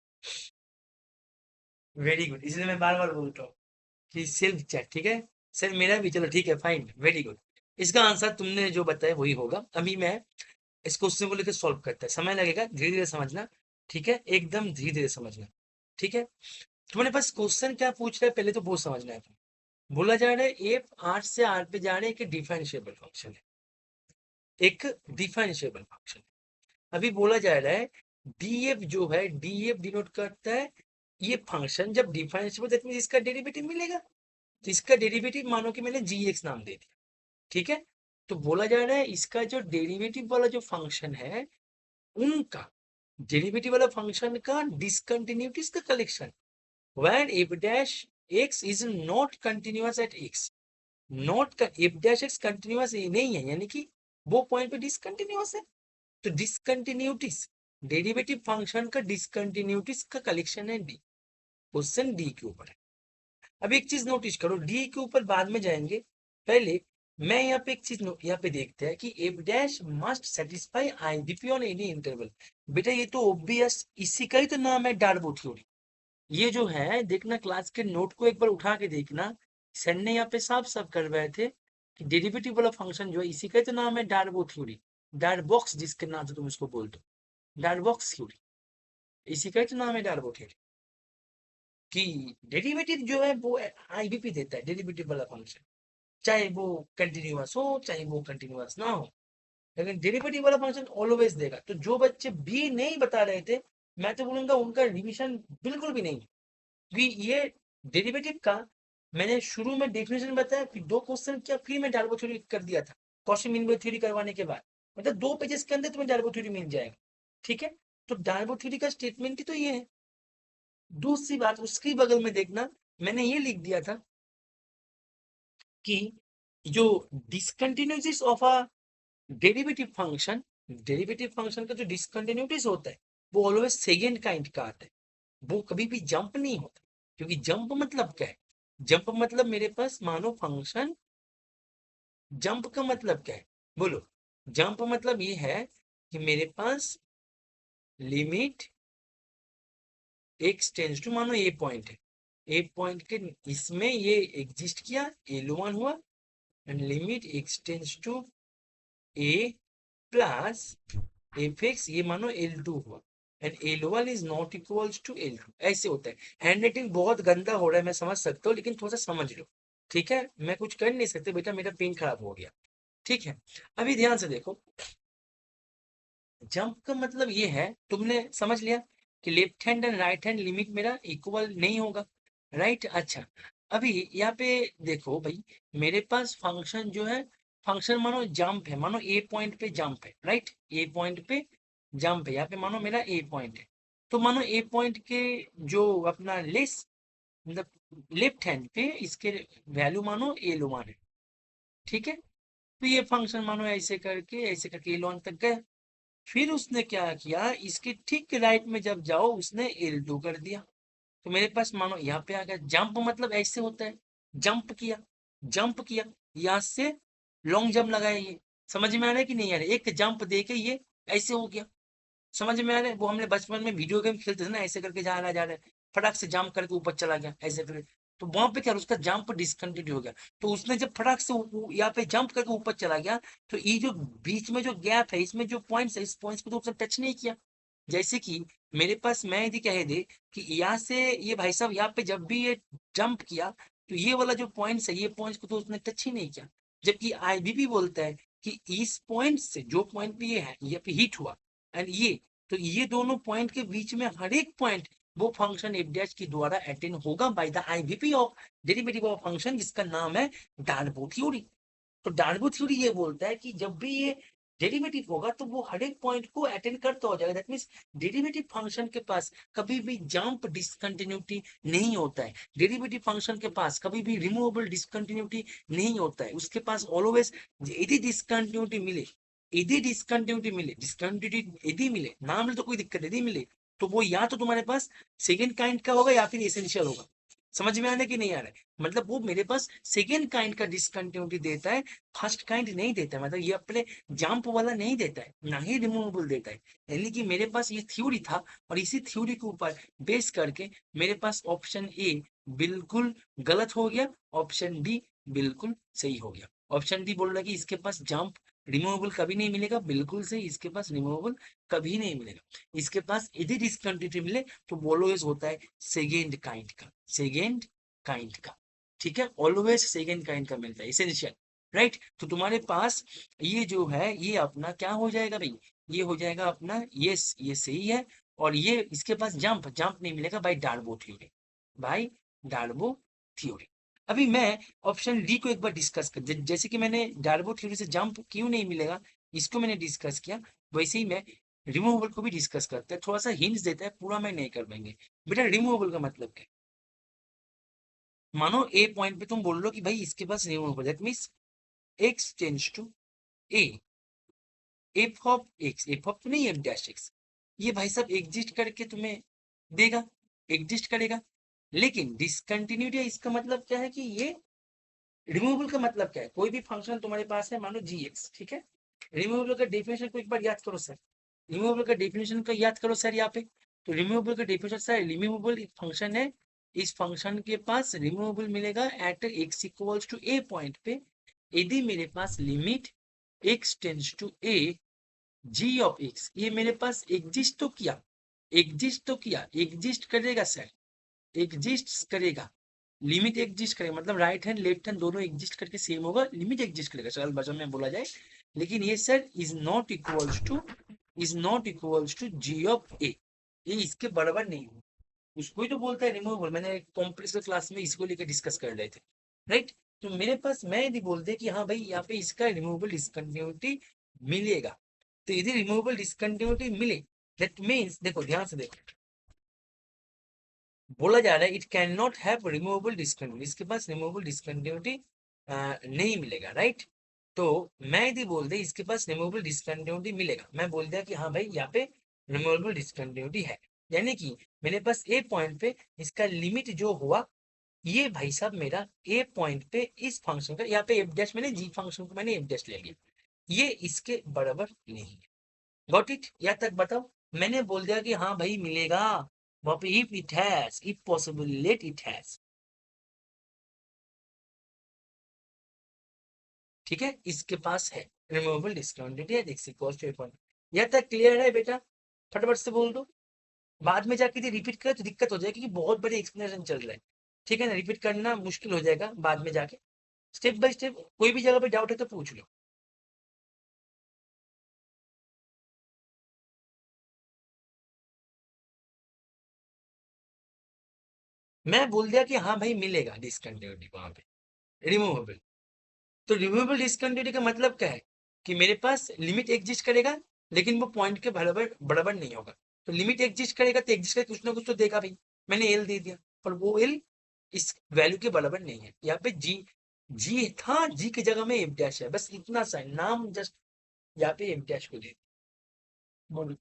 Speaker 1: वेरी गुड, इसलिए मैं बार बार बोलता हूँ कि सेल्फ चेक, ठीक है। सर मेरा भी, चलो ठीक है, फाइन, वेरी गुड। इसका आंसर तुमने जो बताया वही होगा। अभी मैं इस क्वेश्चन को लेकर सॉल्व करता है, समय लगेगा, धीरे धीरे समझना, ठीक है, एकदम धीरे धीरे समझना, ठीक है। तुम्हारे पास क्वेश्चन क्या पूछ रहा है पहले तो वो समझना है। बोला जा रहा है एफ आर से आर पे जा रहे हैं, कि डिफरेंशिएबल फंक्शन है, एक डिफरेंशिएबल फंक्शन। अभी बोला जा रहा है डीएफ जो है, डीएफ डिनोट करता है ये फंक्शन जब डिफरेंशिएबल, दैट मींस इसका डेरिवेटिव मिलेगा। तो इसका डेरिवेटिव मानो कि मैंने जी एक्स नाम दे दिया, ठीक है। तो बोला जा रहा है इसका जो डेरिवेटिव वाला जो फंक्शन है, उनका डेरिवेटिव वाला फंक्शन का डिसकंटिन्यूटीज का collection, when F dash x is not continuous at x, not का एफ डैश एक्स कंटिन्यूअस नहीं है, यानी कि वो पॉइंट पे डिसकंटिन्यूअस है। तो डिसकंटिन्यूटीज, डेरिवेटिव फंक्शन का डिसकंटिन्यूटीज का कलेक्शन है डी। क्वेश्चन डी के ऊपर है। अब एक चीज नोटिस करो, डी के ऊपर बाद में जाएंगे, पहले मैं यहाँ पे एक चीज यहाँ पे देखते हैं कि F dash must satisfy IDP on any interval. बेटा ये तो ऑब्वियस, इसी का ही तो नाम है डार्बो थ्योरी। ये जो है देखना, क्लास के नोट को एक बार उठा के देखना, सर ने यहाँ पे साफ साफ करवाए थे कि डेरिवेटिव वाला फंक्शन जो है, इसी का ही तो नाम है डार्बो थ्योरी, डार्बॉक्स जिसके नाम से तुम इसको बोल दो, डार्बॉक्स थ्योरी, इसी का ही तो नाम है डार्बो थ्योरी। कि डेरिवेटिव जो है वो आईडीपी देता है, डेरिवेटिव वाला फंक्शन, चाहे वो कंटिन्यूअस हो चाहे वो कंटिन्यूअस ना हो, लेकिन डेरिवेटिव वाला फंक्शन ऑलवेज देगा। तो जो बच्चे बी नहीं बता रहे थे, मैं तो बोलूंगा उनका रिवीजन बिल्कुल भी नहीं, क्योंकि ये डेरिवेटिव का मैंने शुरू में डेफिनेशन बताया, फिर दो क्वेश्चन किया, फिर मैं डार्बो थ्योरी कर दिया था, कॉशी मीन थ्योरी करवाने के बाद, मतलब 2 पेजेस के अंदर तुम्हें डार्बो थ्योरी मिल जाएगा, ठीक है। तो डार्बो थ्योरी का स्टेटमेंट ही तो ये है। दूसरी बात, उसके बगल में देखना, मैंने ये लिख दिया था कि जो discontinuities of a derivative function, derivative function का जो डिसकंटिन्यूटीज होता है वो ऑलवेज सेकेंड काइंड का आता है, वो कभी भी जंप नहीं होता। क्योंकि जंप मतलब क्या है, जंप मतलब मेरे पास मानो फंक्शन, जंप का मतलब क्या है बोलो, जंप मतलब ये है कि मेरे पास लिमिट एक्स टेंस टू, मानो ए पॉइंट है, ए पॉइंट के इसमें ये एग्जिस्ट किया, L1 हुआ, and limit x tends to a plus f x, ये मानो L2 हुआ, and L1 is not equals to L2, ऐसे होता है। हैंड राइटिंग बहुत गंदा हो रहा है, मैं समझ सकता हूँ, लेकिन थोड़ा सा समझ लो, ठीक है। मैं कुछ कर नहीं सकते बेटा, मेरा पेन खराब हो गया, ठीक है। अभी ध्यान से देखो, जंप का मतलब ये है, तुमने समझ लिया कि left hand and right hand limit मेरा इक्वल नहीं होगा, राइट। अच्छा, अभी यहाँ पे देखो भाई, मेरे पास फंक्शन जो है, फंक्शन मानो जंप है, मानो ए पॉइंट पे जंप है, राइट, ए पॉइंट पे जंप है, यहाँ पे मानो मेरा ए पॉइंट है। तो मानो ए पॉइंट के जो अपना लेस, मतलब लेफ्ट हैंड पे इसके वैल्यू मानो L1 है, ठीक है। तो ये फंक्शन मानो ऐसे करके L1 तक गए, फिर उसने क्या किया, इसके ठीक राइट में जब जाओ उसने L2 कर दिया। तो मेरे पास मानो यहाँ पे आ गया, जंप मतलब ऐसे होता है, जंप किया, जंप किया, यहाँ से लॉन्ग जंप लगाया, ये समझ में आ रहा है कि नहीं आ रहा है, एक जंप दे के ये ऐसे हो गया, समझ में आ रहा है। वो हमने बचपन में वीडियो गेम खेलते थे ना, ऐसे करके जा रहा है, फटाक से जंप करके ऊपर चला गया ऐसे करके, तो वहां पे क्या, उसका जंप डिसकंटिन्यू हो गया। तो उसने जब फटाक से यहाँ पे जंप करके ऊपर चला गया, तो ये जो बीच में जो गैप है, इसमें जो पॉइंट्स है, इस पॉइंट्स को तो उसने टच नहीं किया। जैसे कि मेरे पास, मैं यदि कह दे कि यहाँ से ये भाई साहब यहाँ पे जब भी ये जंप किया, तो ये वाला जो पॉइंट्स है, ये पॉइंट्स को तो उसने टच ही नहीं किया। जबकि आईबीपी बोलता है कि इस पॉइंट से जो पॉइंट पे ये है, ये पे हिट हुआ, एंड ये, तो ये दोनों पॉइंट के बीच में हर एक पॉइंट वो फंक्शन एफ डैश के द्वारा अटेन होगा by the IVP of derivative of function, जिसका नाम है डार्बो थ्योरी। तो डार्बो थ्योरी ये बोलता है कि जब भी ये डेरिवेटिव होगा तो वो हर एक पॉइंट को अटेंड करता हो जाएगा, दैट मींस डेरिवेटिव फंक्शन के पास कभी भी जंप डिसकंटिन्यूटी नहीं होता है, डेरिवेटिव फंक्शन के पास कभी भी रिमूवेबल डिसकंटिन्यूटी नहीं होता है, उसके पास ऑलवेज, यदि डिसकंटिन्यूटी मिले, यदि डिसकंटिन्यूटी मिले, डिसकंटिन्यूटी यदि मिले, ना मिले तो कोई दिक्कत, यदि मिले तो वो या तो तुम्हारे पास सेकेंड काइंड का होगा या फिर एसेंशियल होगा। समझ में आ रहा है कि नहीं आ रहा है? मतलब वो मेरे पास सेकेंड काइंड का डिसकंटिन्यूटी देता है, फर्स्ट काइंड नहीं देता है। मतलब ये अपने जंप वाला नहीं देता है, ना ही रिमूवेबल देता है। यानी कि मेरे पास ये थ्योरी था और इसी थ्योरी के ऊपर बेस करके मेरे पास ऑप्शन ए बिल्कुल गलत हो गया, ऑप्शन डी बिल्कुल सही हो गया। ऑप्शन डी बोल रहा है कि इसके पास जंप रिमूवेबल कभी नहीं मिलेगा, बिल्कुल सही, इसके पास रिमूवेबल कभी नहीं मिलेगा। इसके पास यदि डिसकंटिन्यूटी मिले तो ऑलवेज होता है सेकेंड काइंड का, सेकेंड काइंड का। ठीक है, ऑलवेज सेकेंड काइंड का मिलता है, एसेंशियल। राइट, तो तुम्हारे पास ये जो है ये अपना क्या हो जाएगा भाई, ये हो जाएगा अपना यस, ये सही है। और ये इसके पास जंप जंप नहीं मिलेगा by Darboux theory, by Darboux theory. अभी मैं ऑप्शन डी को एक बार डिस्कस कर, जैसे कि मैंने डार्बो थ्योरी से जंप क्यों नहीं मिलेगा इसको मैंने डिस्कस किया, वैसे ही मैं रिमूवेबल को भी डिस्कस करते हैं। थोड़ा सा हिंट्स देता है, पूरा मैं नहीं कर पाएंगे। बेटा रिमूवेबल का मतलब क्या है? मानो ए पॉइंट पे तुम बोल लो कि भाई इसके पास removable, that means x tends to a, f of x, f of तो नहीं एफ डैश एक्स, ये भाई साहब एग्जिस्ट करके तुम्हें देगा, एग्जिस्ट करेगा। लेकिन डिसकंटिन्यूटी इसका मतलब क्या है कि ये रिमूवेबल का मतलब क्या है, कोई भी फंक्शन तुम्हारे पास है मानो जी एक्स, ठीक है, रिमूवेबल का डेफिनेशन को एक बार याद करो सर, रिमूवेबल का डेफिनेशन का याद करो सर यहाँ पे। तो रिमूवेबल का डेफिनेशन सर, रिमूवेबल एक फंक्शन है, इस फंक्शन के पास रिमूवेबल मिलेगा at x equals to a point पे, यदि मेरे पास limit x tends to a g of x, ये मेरे पास एग्जिस्ट तो किया, एग्जिस्ट तो किया, एग्जिस्ट करेगा सर, एग्जिस्ट करेगा, लिमिट एग्जिस्ट करेगा, मतलब राइट हैंड लेफ्ट हैंड दोनों एग्जिस्ट करके सेम होगा, लिमिट एग्जिस्ट करेगा सरल भाषा में बोला जाए। लेकिन ये sir is not equals to, is not equals to g of a, ये इसके बराबर नहीं है। उसको ही तो बोलता है रिमूवेबल, मैंने कॉम्प्लेक्स क्लास में इसको लेकर डिस्कस कर रहे थे। राइट, तो मेरे पास मैं यदि बोलते कि हाँ भाई यहाँ पे इसका रिमूवेबल डिसकंटिन्यूटी मिलेगा, तो यदि रिमूवेबल डिसकंटिन्यूटी मिले, दैट मीन्स देखो ध्यान से देखो, बोला जा रहा है it can not have removable discontinuity, इसके पास रिमूवेबल डिसकंटिन्यूटी नहीं मिलेगा। राइट, तो मैं यदि बोल दे इसके पास रिमूवेबल डिसकंटिन्यूटी मिलेगा, मैं बोल दिया कि हाँ भाई यहाँ पे रिमूवेबल डिसकंटिन्यूटी है, यानी कि मेरे पास ए पॉइंट पे इसका लिमिट जो हुआ, ये भाई साहब मेरा ए पॉइंट पे इस फंक्शन का, यहाँ पे एफ डैश मैंने जी फंक्शन को मैंने एफ डैश ले लिया, ये इसके बराबर नहीं है। गॉट इट, यहाँ तक बताओ। मैंने बोल दिया कि हाँ भाई मिलेगा, वहां पे if it has, if possible let it has, ठीक है, इसके पास है रिमूवेबल डिस्काउंटेड है, देख कॉस्ट पॉइंट। यहाँ तक क्लियर है बेटा? फटाफट से बोल दो, बाद में जाके रिपीट करे तो दिक्कत हो जाएगी क्योंकि बहुत बड़ी एक्सप्लेनेशन चल रहा है। ठीक है ना, रिपीट करना मुश्किल हो जाएगा बाद में जाके, स्टेप बाय स्टेप कोई भी जगह पे डाउट है तो पूछ लो। मैं बोल दिया कि हाँ भाई मिलेगा डिसकंटिन्यूटी वहां पे, रिमूवेबल। तो रिमूवेबल डिसकंटिन्यूटी का मतलब क्या है कि मेरे पास लिमिट एग्जिस्ट करेगा, लेकिन वो पॉइंट के बराबर बराबर नहीं होगा। तो लिमिट एग्जिस्ट करेगा तो एग्जिस्ट करके कुछ ना कुछ तो देगा भाई, मैंने एल दे दिया, और वो एल इस वैल्यू के बराबर नहीं है। यहाँ पे जी, जी था, जी की जगह में एफ डैश है, बस इतना सा नाम जस्ट यहाँ पे एफ डैश को दे। बोलो,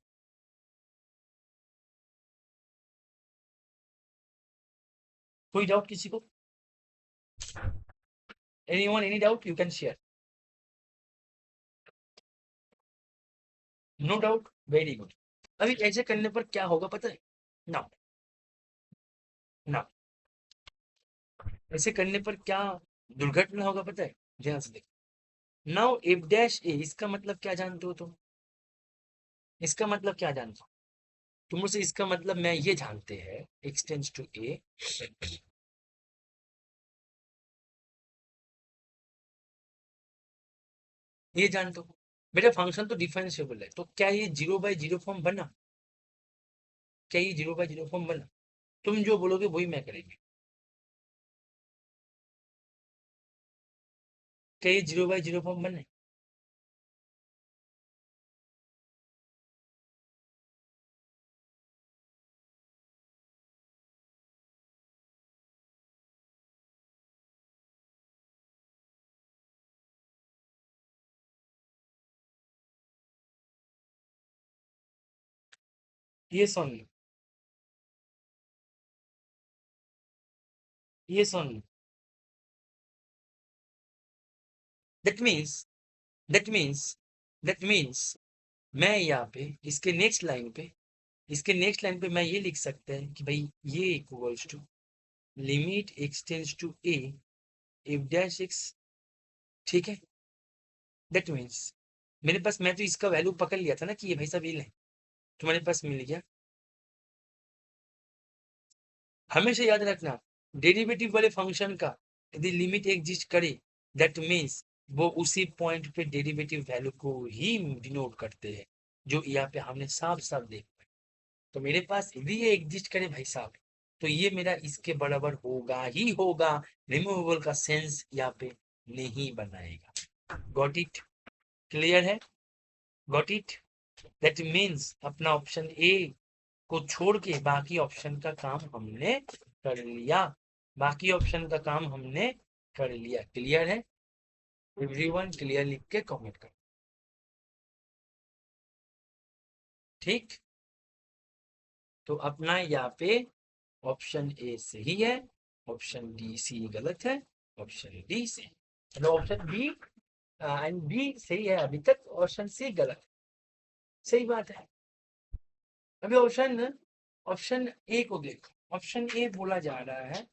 Speaker 1: कोई डाउट किसी को? Anyone any doubt you can share. No doubt, very good. अभी ऐसे करने पर क्या होगा पता है? ना, ना, ऐसे करने पर क्या दुर्घटना होगा पता है? ध्यान से देखो, नाउ एफ डैश ए, इसका मतलब क्या जानते हो तुम? इसका मतलब क्या जानते हो तुम मुझसे? इसका मतलब मैं ये जानते हैं एक्सटेंस टू ए, ये जानते हो बेटा फंक्शन तो डिफरेंशिएबल है, तो क्या ये जीरो बाय जीरो फॉर्म बना? क्या ये जीरो बाय जीरो फॉर्म बना? तुम जो बोलोगे वही मैं करेंगे। क्या ये जीरो बाय जीरो फॉर्म बने? ये सुन, ये सुन। That means that means that means मैं यहाँ पे इसके नेक्स्ट लाइन पे मैं ये लिख सकता है कि भाई ये equals to limit x tends to a f dash x. ठीक है, दैट मीन्स मेरे पास, मैं तो इसका वैल्यू पकड़ लिया था ना कि ये भाई साहब ये ले, तुम्हारे पास मिल गया। हमेशा याद रखना, डेरिवेटिव वाले फंक्शन का यदि लिमिट एग्जिस्ट करे, दैट मीन्स वो उसी पॉइंट पे डेरिवेटिव वैल्यू को ही डिनोट करते हैं, जो यहाँ पे हमने साफ साफ देखा। तो मेरे पास यदि ये एग्जिस्ट करे भाई साहब, तो ये मेरा इसके बराबर होगा ही होगा, रिमूवेबल का सेंस यहाँ पे नहीं बनाएगा। Got it? क्लियर है? Got it? दैट मीन्स अपना ऑप्शन ए को छोड़ के बाकी ऑप्शन का काम हमने कर लिया, बाकी ऑप्शन का काम हमने कर लिया। क्लियर है? एवरीवन क्लियर लिख के कमेंट कर। ठीक, तो अपना यहाँ पे ऑप्शन ए सही है, ऑप्शन डी सी गलत है, ऑप्शन डी से मतलब ऑप्शन बी एंड बी सही है अभी तक, ऑप्शन सी गलत है। सही बात है। अभी ऑप्शन ऑप्शन ए को देखो, ऑप्शन ए बोला जा रहा है,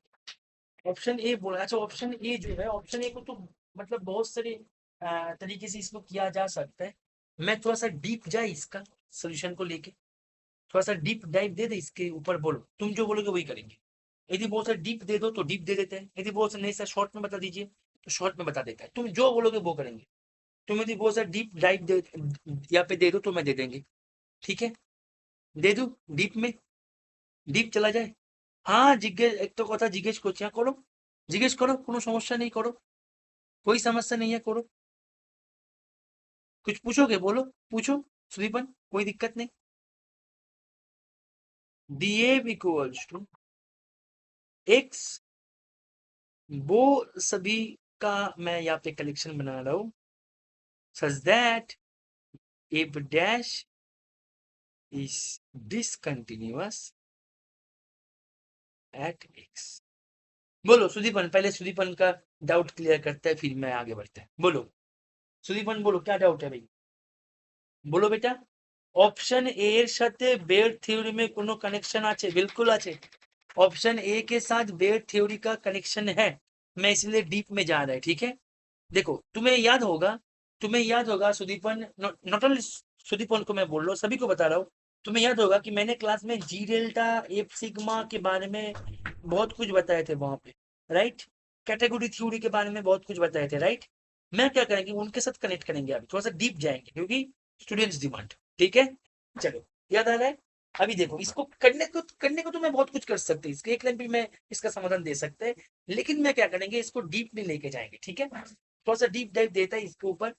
Speaker 1: ऑप्शन ए बोला, अच्छा ऑप्शन ए जो है, ऑप्शन ए को तो मतलब बहुत सारे तरीके से इसको किया जा सकता है। मैं थोड़ा सा डीप जाए इसका सोल्यूशन को लेके, थोड़ा सा डीप डाइव दे दे इसके ऊपर, बोलो तुम जो बोलोगे वही करेंगे। यदि बहुत सा डीप दे दो तो डीप दे देते हैं, यदि बहुत सा नहीं सर शॉर्ट में बता दीजिए तो शॉर्ट में बता देता है। तुम जो बोलोगे वो करेंगे। तुम यदि बहुत सा डीप डाइव दे यहाँ पे दे दो तो मैं दे देंगे। ठीक है, दे दू डीप में, डीप चला जाए। हाँ जिज्ञेस, एक तो কথা জিজ্ঞেস করছি, হ্যাঁ করো, জিজ্ঞেস করো, কোনো সমস্যা নেই, করো, कोई समस्या नहीं है, करो। कुछ पूछोगे बोलो, पूछो सुदीपन, कोई दिक्कत नहीं। df इक्वल्स टू एक्स, वो सभी का मैं यहाँ पे कलेक्शन बना रहा हूँ, such that if dash is discontinuous at x। बोलो सुदीपन, पहले सुदीपन का डाउट क्लियर करता है फिर मैं आगे बढ़ता है। बोलो सुदीपन, बोलो क्या डाउट है भाई, बोलो बेटा। অপশন এ এর সাথে বেयर থিওরি में কোনো कनेक्शन আছে? बिल्कुल আছে। ऑप्शन ए के साथ बेयर थ्योरी का कनेक्शन है, मैं इसलिए डीप में जा रहा है। ठीक है, देखो तुम्हें याद होगा सुदीपन, नॉट ओनली सुदीपन को मैं बोल रहा हूँ, सभी को बता रहा हूँ। तुम्हें याद होगा कि मैंने क्लास में जी डेल्टा एफ सिग्मा के बारे में बहुत कुछ बताए थे वहां पे, राइट? कैटेगरी थ्योरी के बारे में बहुत कुछ बताए थे, राइट? मैं क्या करेंगे, उनके साथ कनेक्ट करेंगे, अभी थोड़ा सा डीप जाएंगे क्योंकि स्टूडेंट्स डिमांड। ठीक है, चलो, याद आ रहा है? अभी देखो, इसको करने को तो मैं बहुत कुछ कर सकते, इसके एक लाइन भी मैं इसका समाधान दे सकते हैं, लेकिन मैं क्या करेंगे, इसको डीप में लेके जाएंगे। ठीक है, थोड़ा सा डीप डाइव देता है इसके ऊपर,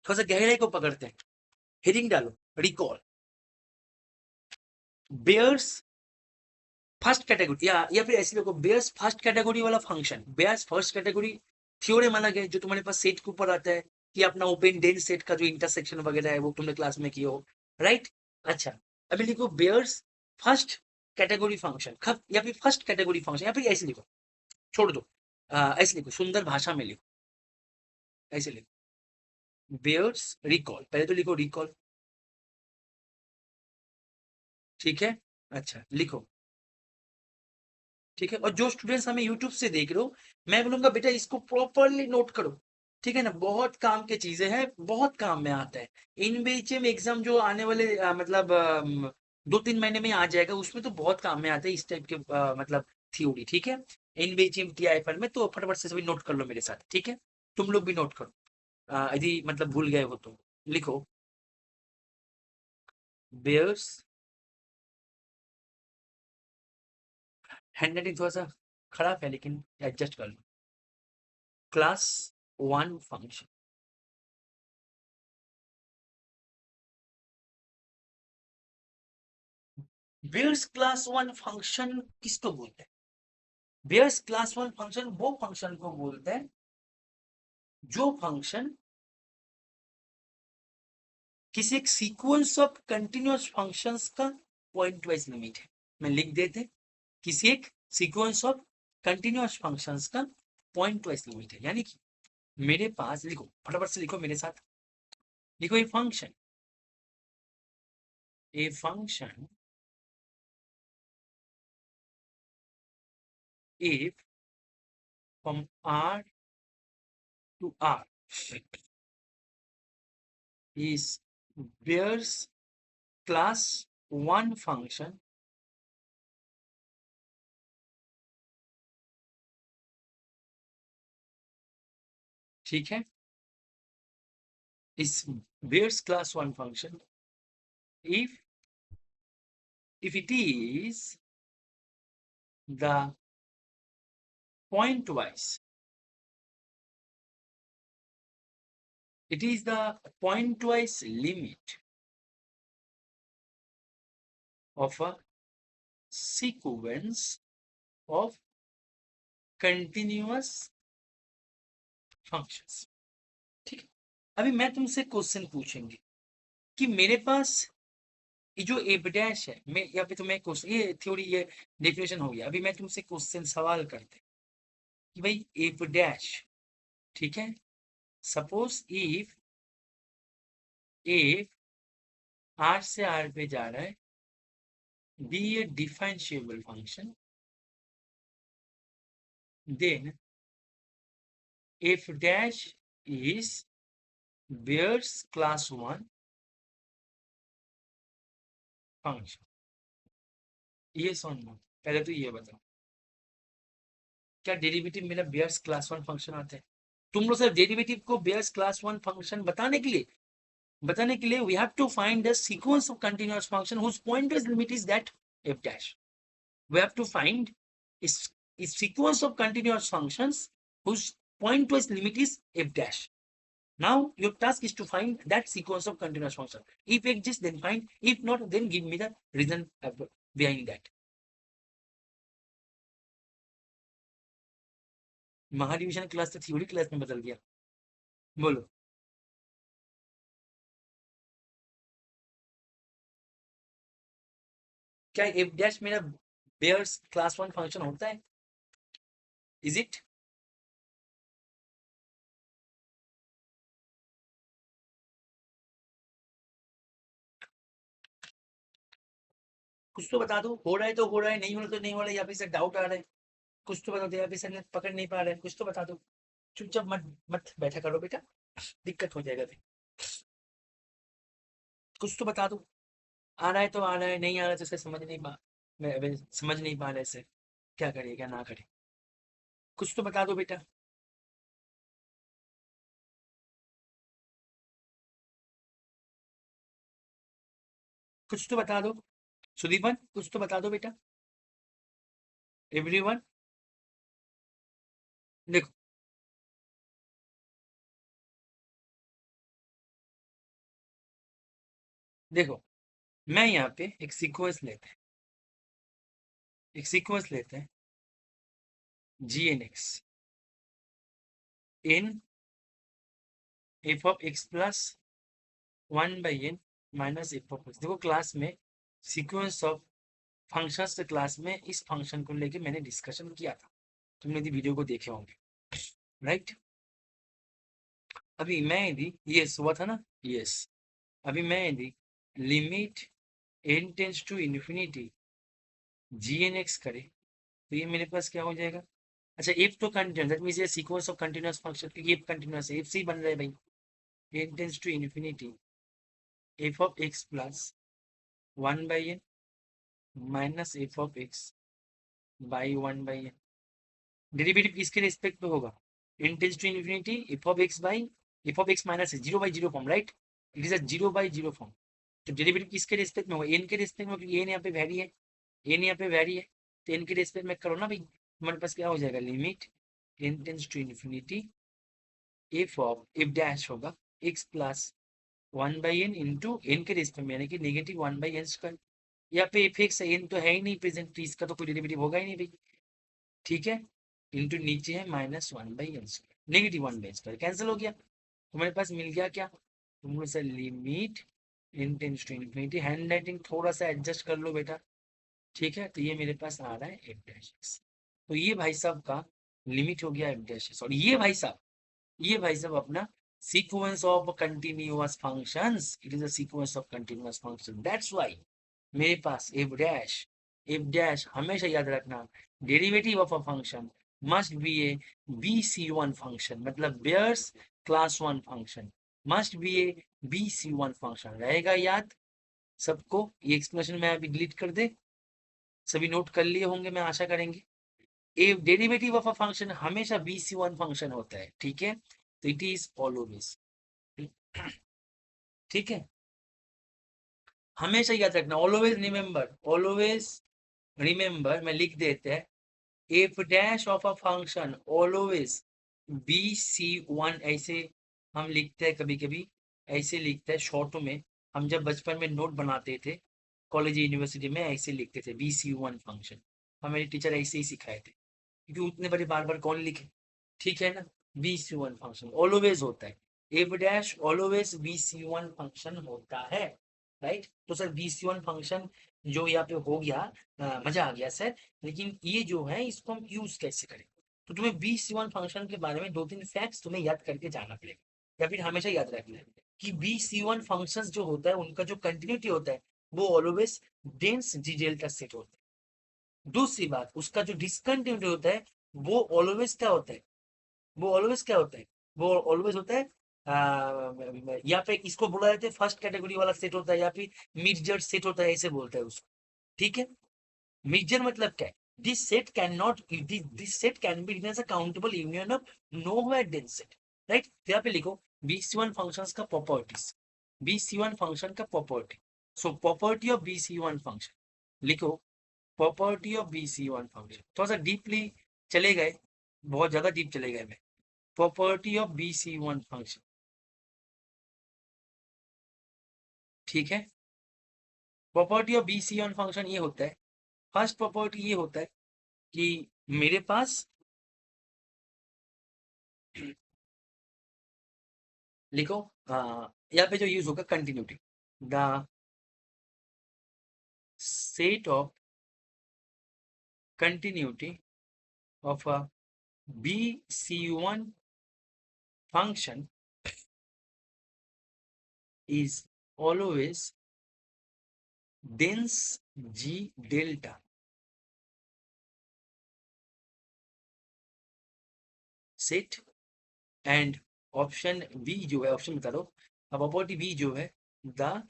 Speaker 1: थोड़ा सा गहराई को पकड़ते हैं। हेडिंग डालो, रिकॉल बेयर्स फर्स्ट कैटेगरी, या फिर ऐसे देखो, बेयर्स फर्स्ट कैटेगरी वाला function, Baire's first category theorem अलग है जो तुम्हारे पास सेट के ऊपर आता है, कि अपना ओपन डेंस सेट का जो इंटरसेक्शन वगैरह है वो तुमने क्लास में किया हो, राइट? अच्छा, अभी लिखो बेयर्स फर्स्ट कैटेगरी फंक्शन, या फिर फर्स्ट कैटेगरी फंक्शन, या फिर ऐसे लिखो, छोड़ दो, ऐसे लिखो, सुंदर भाषा में लिखो, ऐसे लिखो, बेयर्स रिकॉल, पहले तो लिखो रिकॉल। ठीक है, अच्छा लिखो। ठीक है, और जो स्टूडेंट्स हमें यूट्यूब से देख रहे हो, मैं बोलूंगा बेटा इसको प्रॉपरली नोट करो। ठीक है ना, बहुत काम की चीजें हैं, बहुत काम में आता है। इन बीच में एग्जाम जो आने वाले मतलब 2-3 महीने में आ जाएगा, उसमें तो बहुत काम में आता है इस टाइप के मतलब थ्योरी। ठीक है, इन बीच में टीआईएफएल में तो फटाफट से सभी नोट कर लो मेरे साथ। ठीक है, तुम लोग भी नोट करो, यदि मतलब भूल गए हो तो लिखो, बेयर्स, हैंड राइटिंग थोड़ा सा खराब है लेकिन एडजस्ट कर लो, class one function. Baire's class one function किसको बोलते हैं? बेयर्स क्लास वन फंक्शन वो फंक्शन को बोलते हैं जो फंक्शन किसी एक सीक्वेंस ऑफ कंटिन्यूअस फंक्शंस का पॉइंट वाइज लिमिट है। मैं लिख देते, किसी एक सीक्वेंस ऑफ कंटिन्यूअस फंक्शंस का पॉइंट वाइज लिमिट है, यानी कि मेरे पास, लिखो फटाफट से लिखो मेरे साथ, लिखो a function if from R to R is bears class 1 function ठीक है, is bears class 1 function if it is the pointwise, it is the pointwise limit of a sequence of continuous functions। ठीक है, अभी मैं तुमसे question पूछेंगे कि मेरे पास ये जो एफ डैश है, मैं यहाँ पे तुम्हें क्वेश्चन, ये थ्योरी, ये डेफिनेशन हो गया। अभी मैं तुमसे क्वेश्चन सवाल करते कि भाई एफ डैश, ठीक है, सपोज इफ एफ आर से आर पे जा रहा है, be a differentiable function, then f dash is Baire's class 1 function. ये सुनो, पहले तो ये बताओ, क्या डेरिवेटिव मेरा बेयर्स क्लास 1 फंक्शन आता है? तुम लोग सिर्फ डेरिवेटिव को बेयर्स क्लास 1 फंक्शन बताने के लिए we have to find the sequence of continuous function whose pointwise limit is that f dash. We have to find is sequence of continuous functions whose pointwise limit is f dash. Now your task is to find that sequence of continuous function. If exists, then find. If not, then give me the reason behind that. महाडिविजन class तो theory class में बदल गया, बोलो। क्या f dash मेरा Baire's class 1 function होता है? Is it? कुछ तो बता दो, हो रहा है तो हो रहा है, नहीं हो रहा तो नहीं हो रहा है, या फिर सर डाउट आ रहा है, कुछ तो बता दो, या फिर सर पकड़ नहीं पा रहे हैं, कुछ तो बता दो। चुपचाप मत मत बैठा करो बेटा, दिक्कत हो जाएगा फिर। कुछ तो बता दो, आ रहा है तो आ रहा है, नहीं आ रहा है तो सर समझ नहीं पा, मैं अभी समझ नहीं पा रहे सर, क्या करिए क्या ना करे, कुछ तो बता दो बेटा। कुछ तो बता दो सुदीपन, कुछ तो बता दो बेटा। एवरीवन, देखो देखो, मैं यहाँ पे एक सीक्वेंस लेते हैं g n x in f of x plus 1/n minus f of x. देखो क्लास में सीक्वेंस ऑफ फंक्शंस के क्लास में इस फंक्शन को लेके मैंने डिस्कशन किया था, तुमने यदि वीडियो को देखे होंगे, राइट। अभी मैं यदि यस हुआ था ना, यस, अभी मैं यदि limit n tends to infinity g n x करे तो ये मेरे पास क्या हो जाएगा? अच्छा, एफ तो कंटिन्यूस, दैट मींस ये सीक्वेंस ऑफ कंटिन्यूअस फंक्शन, क्योंकि एफ कंटिन्यूस है, एफ से ही बन रहा है भाई। n tends to infinity f of x plus 1/n minus f of x by 1/n। Derivative किसके रेस्पेक्ट में होगा? n tends to infinity f of x by f of x minus 0/0 form, right. It is a 0/0 form. तो derivative किसके respect में होगा? n के respect में, क्योंकि n यहाँ पे वैरी है, n यहाँ पे वैरी है, तो n के रेस्पेक्ट में करो ना भाई, हमारे पास क्या हो जाएगा? Limit n tends to infinity f of f dash होगा x plus 1/n into n के रेस्पेक्ट में, यानी कि नेगेटिव 1/n²। यहाँ पे एफ एक्स एन तो है ही नहीं प्रेजेंट, तो इसका तो कोई डेरिवेटिव होगा ही नहीं भाई, ठीक है। इंटू नीचे है minus 1/n², negative 1/n², cancel हो गया, तुम्हारे पास मिल गया क्या? तुमको sir limit n tends to infinity. Handwriting थोड़ा सा एडजस्ट कर लो बेटा, ठीक है। तो ये मेरे पास आ रहा है एफ डैश एक्स। तो ये भाई साहब का लिमिट हो गया एफ डैश एक्स। और ये भाई साहब अपना sequence of continuous functions, it is a sequence of continuous function, that's why मेरे पास एफ डैश हमेशा याद रखना, derivative of a function must be a B C one function, मतलब Baire's class one function must be a B C one function. रहेगा याद सबको? ये एक्सप्लेनेशन मैं अभी डिलीट कर दे, सभी नोट कर लिए होंगे मैं आशा करेंगे। ए डेरिवेटिव ऑफ अ फंक्शन हमेशा बी सी वन फंक्शन होता है, ठीक है। तो इट इज ऑलवेज, ठीक है। हमेशा याद रखना, ऑलवेज रिमेंबर, मैं लिख देते हैं, f dash of a function always B C one, ऐसे हम लिखते हैं कभी कभी, ऐसे लिखते हैं शॉर्ट में। हम जब बचपन में नोट बनाते थे कॉलेज यूनिवर्सिटी में, ऐसे लिखते थे बी सी वन फंक्शन। हमारे टीचर ऐसे ही सिखाए थे, क्योंकि उतने बड़े बार बार कौन लिखे, ठीक है ना। B C one function always होता है, f dash always B C one function होता है, राइट। तो sir B C one function जो यहाँ पे हो गया, मजा आ गया सर, लेकिन ये जो है इसको हम यूज कैसे करें? तो तुम्हें बी सी वन फंक्शन के बारे में दो तीन फैक्ट्स तुम्हें याद करके जाना पड़ेगा, या फिर हमेशा याद रखना है कि बी सी वन फंक्शन जो होता है उनका जो कंटिन्यूटी होता है वो ऑलवेज डेंस जी डेल्टा सेट होता है। दूसरी बात, उसका जो डिसकंटिन्यूटी होता है वो ऑलवेज क्या होता है, वो ऑलवेज क्या होता है, वो ऑलवेज होता है या पे इसको बोला जाता है फर्स्ट कैटेगरी वाला सेट होता है, या फिर मिक्सड सेट होता है, ऐसे बोलते हैं उसको, ठीक है। मिक्सचर मतलब क्या है? This set can not, this set can be written as a countable union of nowhere dense set, right. तो यहाँ पे लिखो BC1 फंक्शंस का प्रॉपर्टीज, BC1 फंक्शन का property. So property of BC1 function लिखो, प्रॉपर्टी ऑफ BC1 फंक्शन। थोड़ा सा deeply चले गए, बहुत ज्यादा डीप चले गए मैं। प्रॉपर्टी ऑफ BC1 फंक्शन, ठीक है। प्रॉपर्टी ऑफ BC1 फंक्शन ये होता है, फर्स्ट प्रॉपर्टी ये होता है कि मेरे पास लिखो, यहाँ पे जो यूज होगा continuity, the set of continuity of a BC1 function is always dense G delta set, and option B जो है, ऑप्शन बता दो, अब प्रॉपर्टी बी जो है, the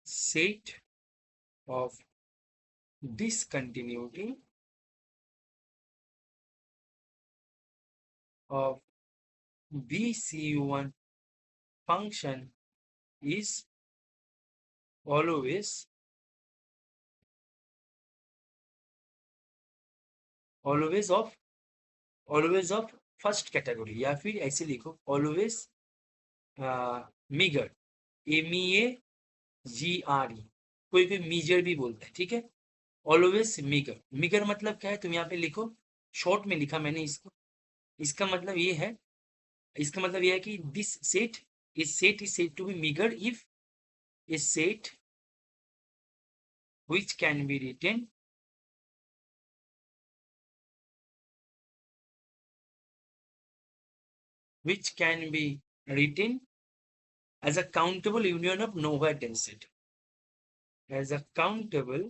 Speaker 1: set of discontinuity of BC1 function is always always of first category, या फिर ऐसे लिखो ऑलवेज मीगर, MEAGRE, कोई कोई मीजर भी बोलता है, ठीक है। ऑलवेज मीगर, मीगर मतलब क्या है तुम यहाँ पे लिखो, शॉर्ट में लिखा मैंने इसको, इसका मतलब ये है, इसका मतलब ये है कि this set is set to be meagre if a set which can be written which can be written as a countable union of nowhere density, as a countable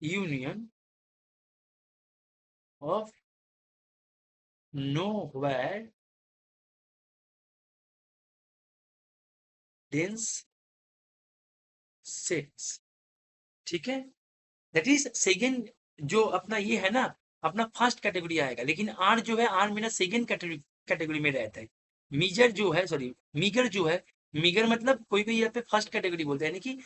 Speaker 1: union of nowhere dense sets, ठीक है। That is second, जो अपना ये है ना, अपना first category आएगा, लेकिन आर जो है, आर मेरा सेकेंड कैटेगरी में रहता है। मीजर जो है, सॉरी मीगर जो है, मीगर मतलब कोई कोई यहाँ पे फर्स्ट कैटेगरी बोलते हैं, यानी कि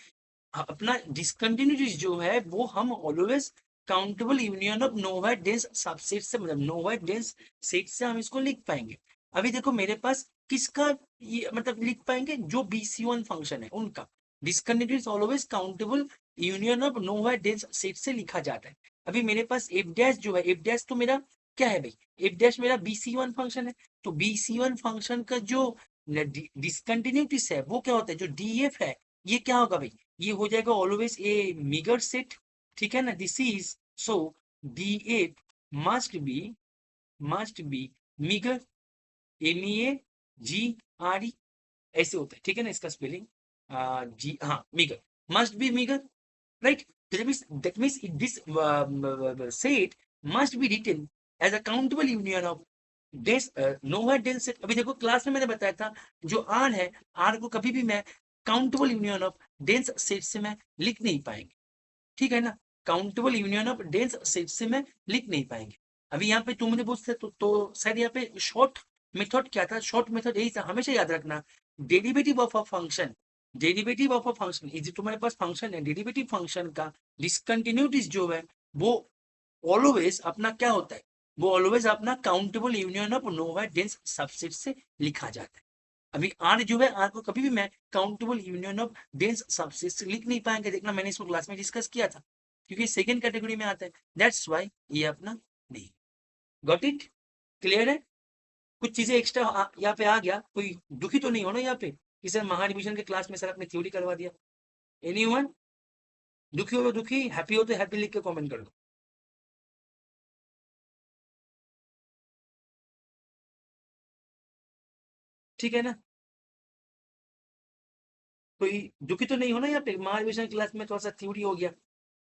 Speaker 1: अपना डिसकंटिन्यूटीज जो है वो हम always countable union of nowhere dense subset से, मतलब नोवेयर डेंस सेट से हम इसको लिख पाएंगे। अभी देखो मेरे पास किसका ये मतलब लिख पाएंगे, जो BC1 फंक्शन है उनका discontinuities always countable union of nowhere dense set से लिखा जाता है। अभी मेरे पास एफ डैश जो है, एफ डैश तो मेरा क्या है भाई, एफ डैश मेरा BC1 फंक्शन है। तो BC1 फंक्शन का जो डिसकंटिन्यूटीज है वो क्या होता है, जो DF है ये क्या होगा भाई, ये हो जाएगा ऑलवेज ए मिगर सेट, ठीक है ना। This is so DF must be मिगर, MEAGRE ऐसे होता है, ठीक है ना इसका स्पेलिंग, जी हाँ meagre, must be meagre, right? That means this set must be written as a countable union of dense nowhere dense set। अभी देखो क्लास में मैंने बताया था जो R है, R को कभी भी मैं countable union of dense set से मैं लिख नहीं पाएंगे, ठीक है ना। Countable union of dense set से मैं लिख नहीं पाएंगे। अभी यहाँ पे तुम मुझे पूछते तो शायद यहाँ पे शॉर्ट मेथड क्या था, शॉर्ट मेथड यही था, हमेशा याद रखना, derivative of a function, derivative of a function is, तुम्हारे पास फंक्शन है, डेरिवेटिव फंक्शन का डिसकंटिन्यूटीज जो है वो ऑलवेज अपना क्या होता है, वो ऑलवेज अपना countable union of nowhere dense subset से लिखा जाता है। अभी आर जो है, आर को कभी भी मैं countable union of dense subset से लिख नहीं पाएंगे, देखना मैंने इसको क्लास में डिस्कस किया था, क्योंकि सेकंड कैटेगरी में आता है, दैट्स व्हाई ये अपना नहीं। गॉट इट, क्लियर है। कुछ चीजें एक्स्ट्रा यहाँ पे आ गया, कोई दुखी तो नहीं हो ना यहाँ पे कि सर महारिविजन के क्लास में सर आपने थ्योरी करवा दिया, एनीवन दुखी हो तो दुखी, हैप्पी हो तो हैप्पी लिख के कमेंट कर दो, ठीक है ना। कोई दुखी तो नहीं हो ना यहाँ पे, महारिविजन क्लास में थोड़ा सा थ्योरी हो गया,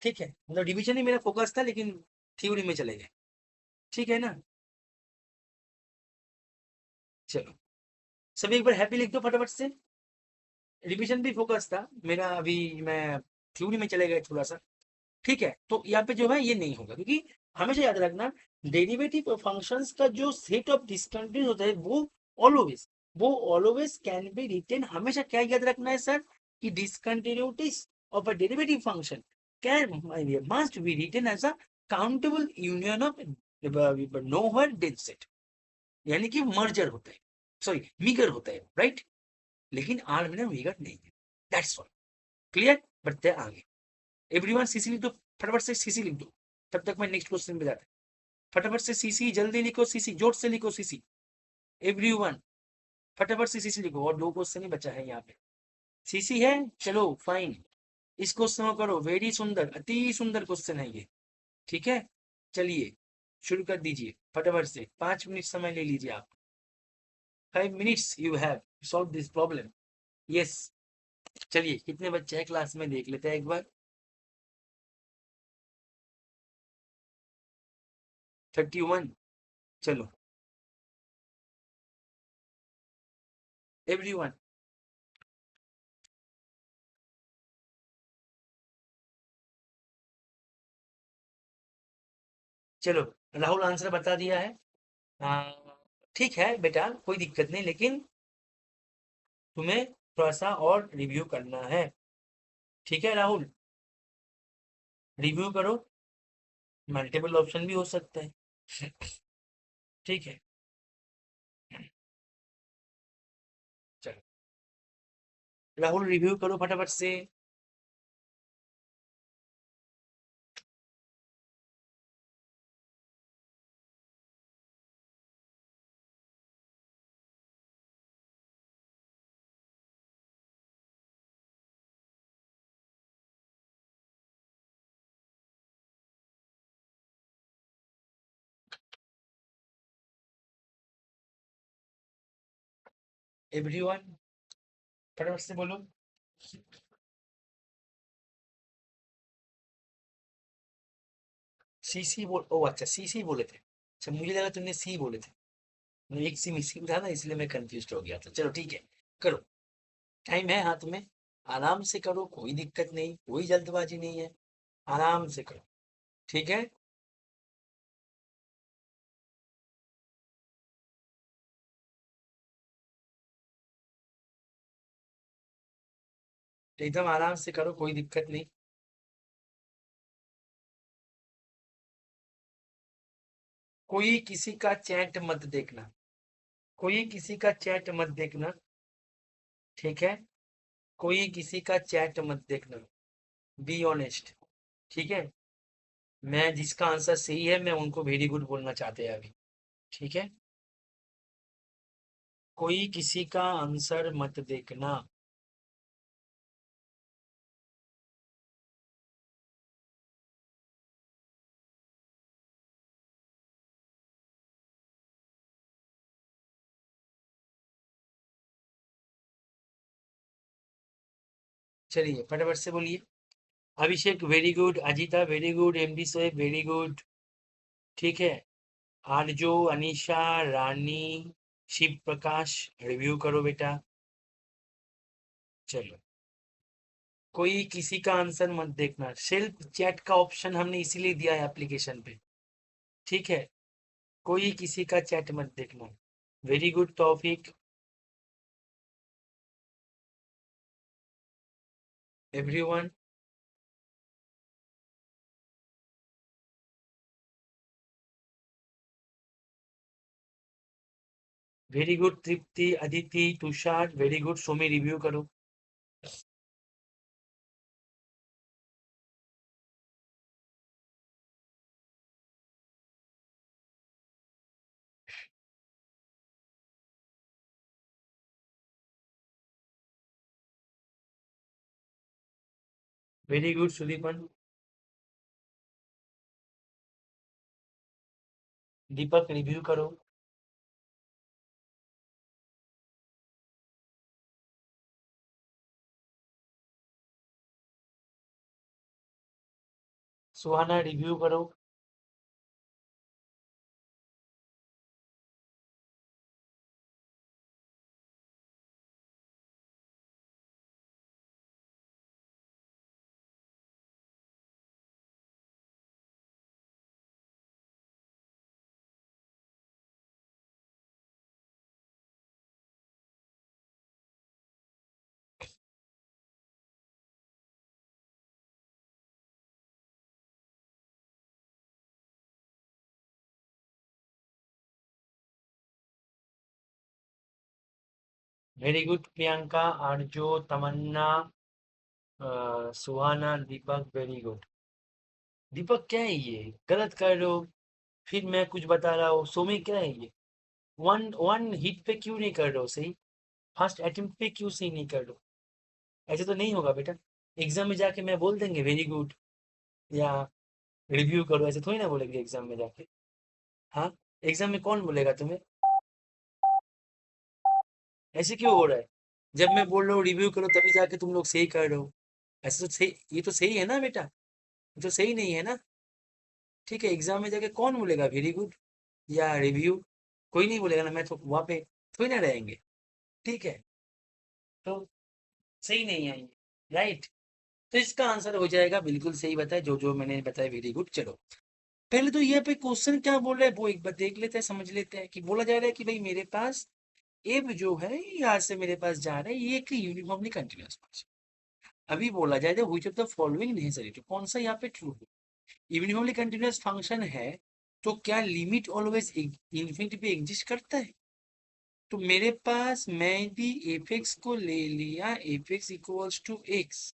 Speaker 1: ठीक है, मतलब डिवीजन ही मेरा फोकस था लेकिन थ्योरी में चले गए, ठीक है ना। चलो सभी एक बार हैप्पी लिख दो फटाफट से, रिवीजन भी फोकस था मेरा, अभी मैं थ्योरी में चले गए थोड़ा सा, ठीक है। तो यहाँ पे जो है ये नहीं होगा, क्योंकि हमेशा याद रखना डेरिवेटिव फंक्शंस का जो सेट ऑफ डिस्कंटिन्यूज होता है वो ऑलवेज कैन बी रिटेन, हमेशा क्या याद रखना है सर, कि discontinuities of a derivative function can must be written as a countable union of nowhere dense set, यानी कि मर्जर होता है, सॉरी मिगर होता है, राइट। लेकिन आर में मिगर नहीं है, दैट्स ऑल, क्लियर। बढ़ते हैं आगे, एवरीवन सीसी लिख दो, फटाफट से सीसी लिख दो, तब तक मैं नेक्स्ट क्वेश्चन पे जाता हूँ। फटाफट से सीसी जल्दी लिखो, सीसी जोर से लिखो, सीसी एवरीवन फटाफट से सीसी लिखो, और दो क्वेश्चन ही बचा है यहाँ पे, सीसी है, चलो फाइन, इस क्वेश्चन को करो, वेरी सुंदर, अति सुंदर क्वेश्चन है ये, ठीक है। चलिए शुरू कर दीजिए फटाफट से, 5 मिनट समय ले लीजिए आप, 5 minutes you have solve this problem, yes. चलिए कितने बच्चे हैं क्लास में देख लेते हैं एक बार, 31, चलो एवरीवन, चलो राहुल आंसर बता दिया है, ठीक है बेटा कोई दिक्कत नहीं, लेकिन तुम्हें थोड़ा सा और रिव्यू करना है, ठीक है राहुल, रिव्यू करो, मल्टीपल ऑप्शन भी हो सकता है, ठीक है। चलो राहुल रिव्यू करो फटाफट से, एवरीवन फटाफट से बोलो, सीसी बोल, ओ अच्छा सीसी बोले थे, अच्छा मुझे लगा तुमने सी बोले थे, एक सी मिसिंग था ना इसलिए मैं कंफ्यूज हो गया था, चलो ठीक है, करो, टाइम है हाथ में, आराम से करो, कोई दिक्कत नहीं, कोई जल्दबाजी नहीं है, आराम से करो, ठीक है। एकदम आराम से करो, कोई दिक्कत नहीं, कोई किसी का चैट मत देखना, कोई किसी का चैट मत देखना, ठीक है, कोई किसी का चैट मत देखना, बी ऑनेस्ट, ठीक है। मैं जिसका आंसर सही है मैं उनको वेरी गुड बोलना चाहते हैं अभी। ठीक है, कोई किसी का आंसर मत देखना। चलिए फटाफट से बोलिए। Abhishek very good, Ajita very good, MD Soeb very good. ठीक है, आरजू, अनीशा, रानी, शिव प्रकाश, रिव्यू करो बेटा। चलो, कोई किसी का आंसर मत देखना। सेल्फ चैट का ऑप्शन हमने इसीलिए दिया है एप्लीकेशन पे। ठीक है, कोई किसी का चैट मत देखना। Very good Taufiq, everyone. Very good Tripti, Aditi, Tushar very good. Somi review करो। Very good Sudipan. Deepak review करो। सुहाना रिव्यू करो। वेरी गुड प्रियंका, आरजू, तमन्ना, सुहाना, दीपक वेरी गुड। दीपक क्या है ये, गलत कर रहे हो। फिर मैं कुछ बता रहा हूँ। सोमी क्या है ये, वन वन हिट पे क्यों नहीं कर रहे हो सही। फर्स्ट अटेम्प्ट पे क्यों सही नहीं कर रहे हो। ऐसे तो नहीं होगा बेटा। एग्जाम में जाके मैं बोल देंगे वेरी गुड या रिव्यू करो, ऐसे थोड़ी ना बोलेंगे एग्जाम में जाके। हाँ, एग्जाम में कौन बोलेगा तुम्हें। ऐसे क्यों हो रहा है। जब मैं बोल रहा हूँ रिव्यू करो तभी जाके तुम लोग सही कर रहे हो। ऐसे तो सही, ये तो सही है ना बेटा, ये तो सही नहीं है ना। ठीक है, एग्जाम में जाके कौन बोलेगा वेरी गुड या रिव्यू। कोई नहीं बोलेगा ना, मैं तो वहां पे थोड़ी ना रहेंगे। ठीक है, तो सही नहीं है ये, राइट। तो इसका आंसर हो जाएगा, बिल्कुल सही बताया, जो जो मैंने बताया वेरी गुड। चलो, पहले तो ये पे क्वेश्चन क्या बोल रहा है वो एक बार देख लेते हैं, समझ लेते हैं। कि बोला जा रहा है कि भाई मेरे पास एब जो है यहाँ से मेरे पास जा रहा है, ये एक यूनिफॉर्मली कंटिन्यूअस फंक्शन। अभी बोला जाए तो which of the following necessary, तो कौन सा यहाँ पे ट्रू है। यूनिफॉर्मली कंटिन्यूअस फंक्शन है तो क्या लिमिट ऑलवेज इंफिनिटी पे एग्जिस्ट करता है। तो मेरे पास मैं भी एफ एक्स को ले लिया, f x equals to x,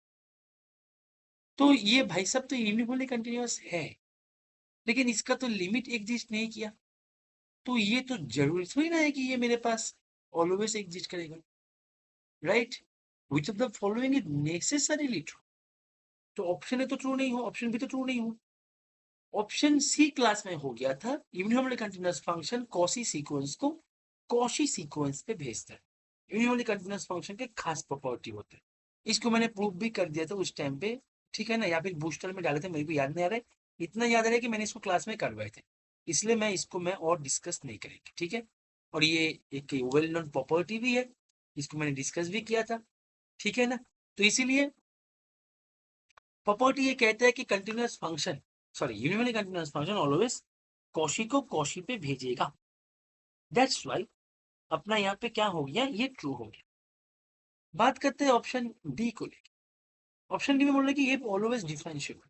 Speaker 1: तो ये भाई साहब तो यूनिफॉर्मली कंटिन्यूअस है। लेकिन इसका तो लिमिट एग्जिस्ट नहीं किया, तो ये तो जरूरी थोड़ी ना है कि ये मेरे पास ऑलवेज एग्जिस्ट करेगा, right. Which of the following is necessarily true, तो ऑप्शन है तो ट्रू नहीं हो, ऑप्शन भी तो ट्रू नहीं हो। ऑप्शन सी क्लास में हो गया था, uniformly continuous function quasi sequence को कॉशी सीक्वेंस पे भेजता है। यूनिफॉर्मली कंटीन्यूअस फंक्शन के खास प्रॉपर्टी होते हैं। इसको मैंने प्रूव भी कर दिया था उस टाइम पे। ठीक है ना, या फिर बूस्टर में डाले थे, मेरे को याद नहीं आ रहा है। इतना याद आ रहा है कि मैंने इसको क्लास में करवाए थे, इसलिए मैं इसको मैं और डिस्कस नहीं करेंगे। ठीक है, और ये एक वेल नोन प्रॉपर्टी भी है, इसको मैंने डिस्कस भी किया था। ठीक है ना, तो इसीलिए प्रॉपर्टी ये कहता है कि continuous function, sorry uniformly continuous function always Cauchy को कॉशी पे भेजेगा। दैट्स वाई अपना यहाँ पे क्या हो गया, ये ट्रू हो गया। बात करते हैं ऑप्शन डी को लेकर। ऑप्शन डी में बोल रहे कि ये ऑलवेज डिफरेंशिएबल,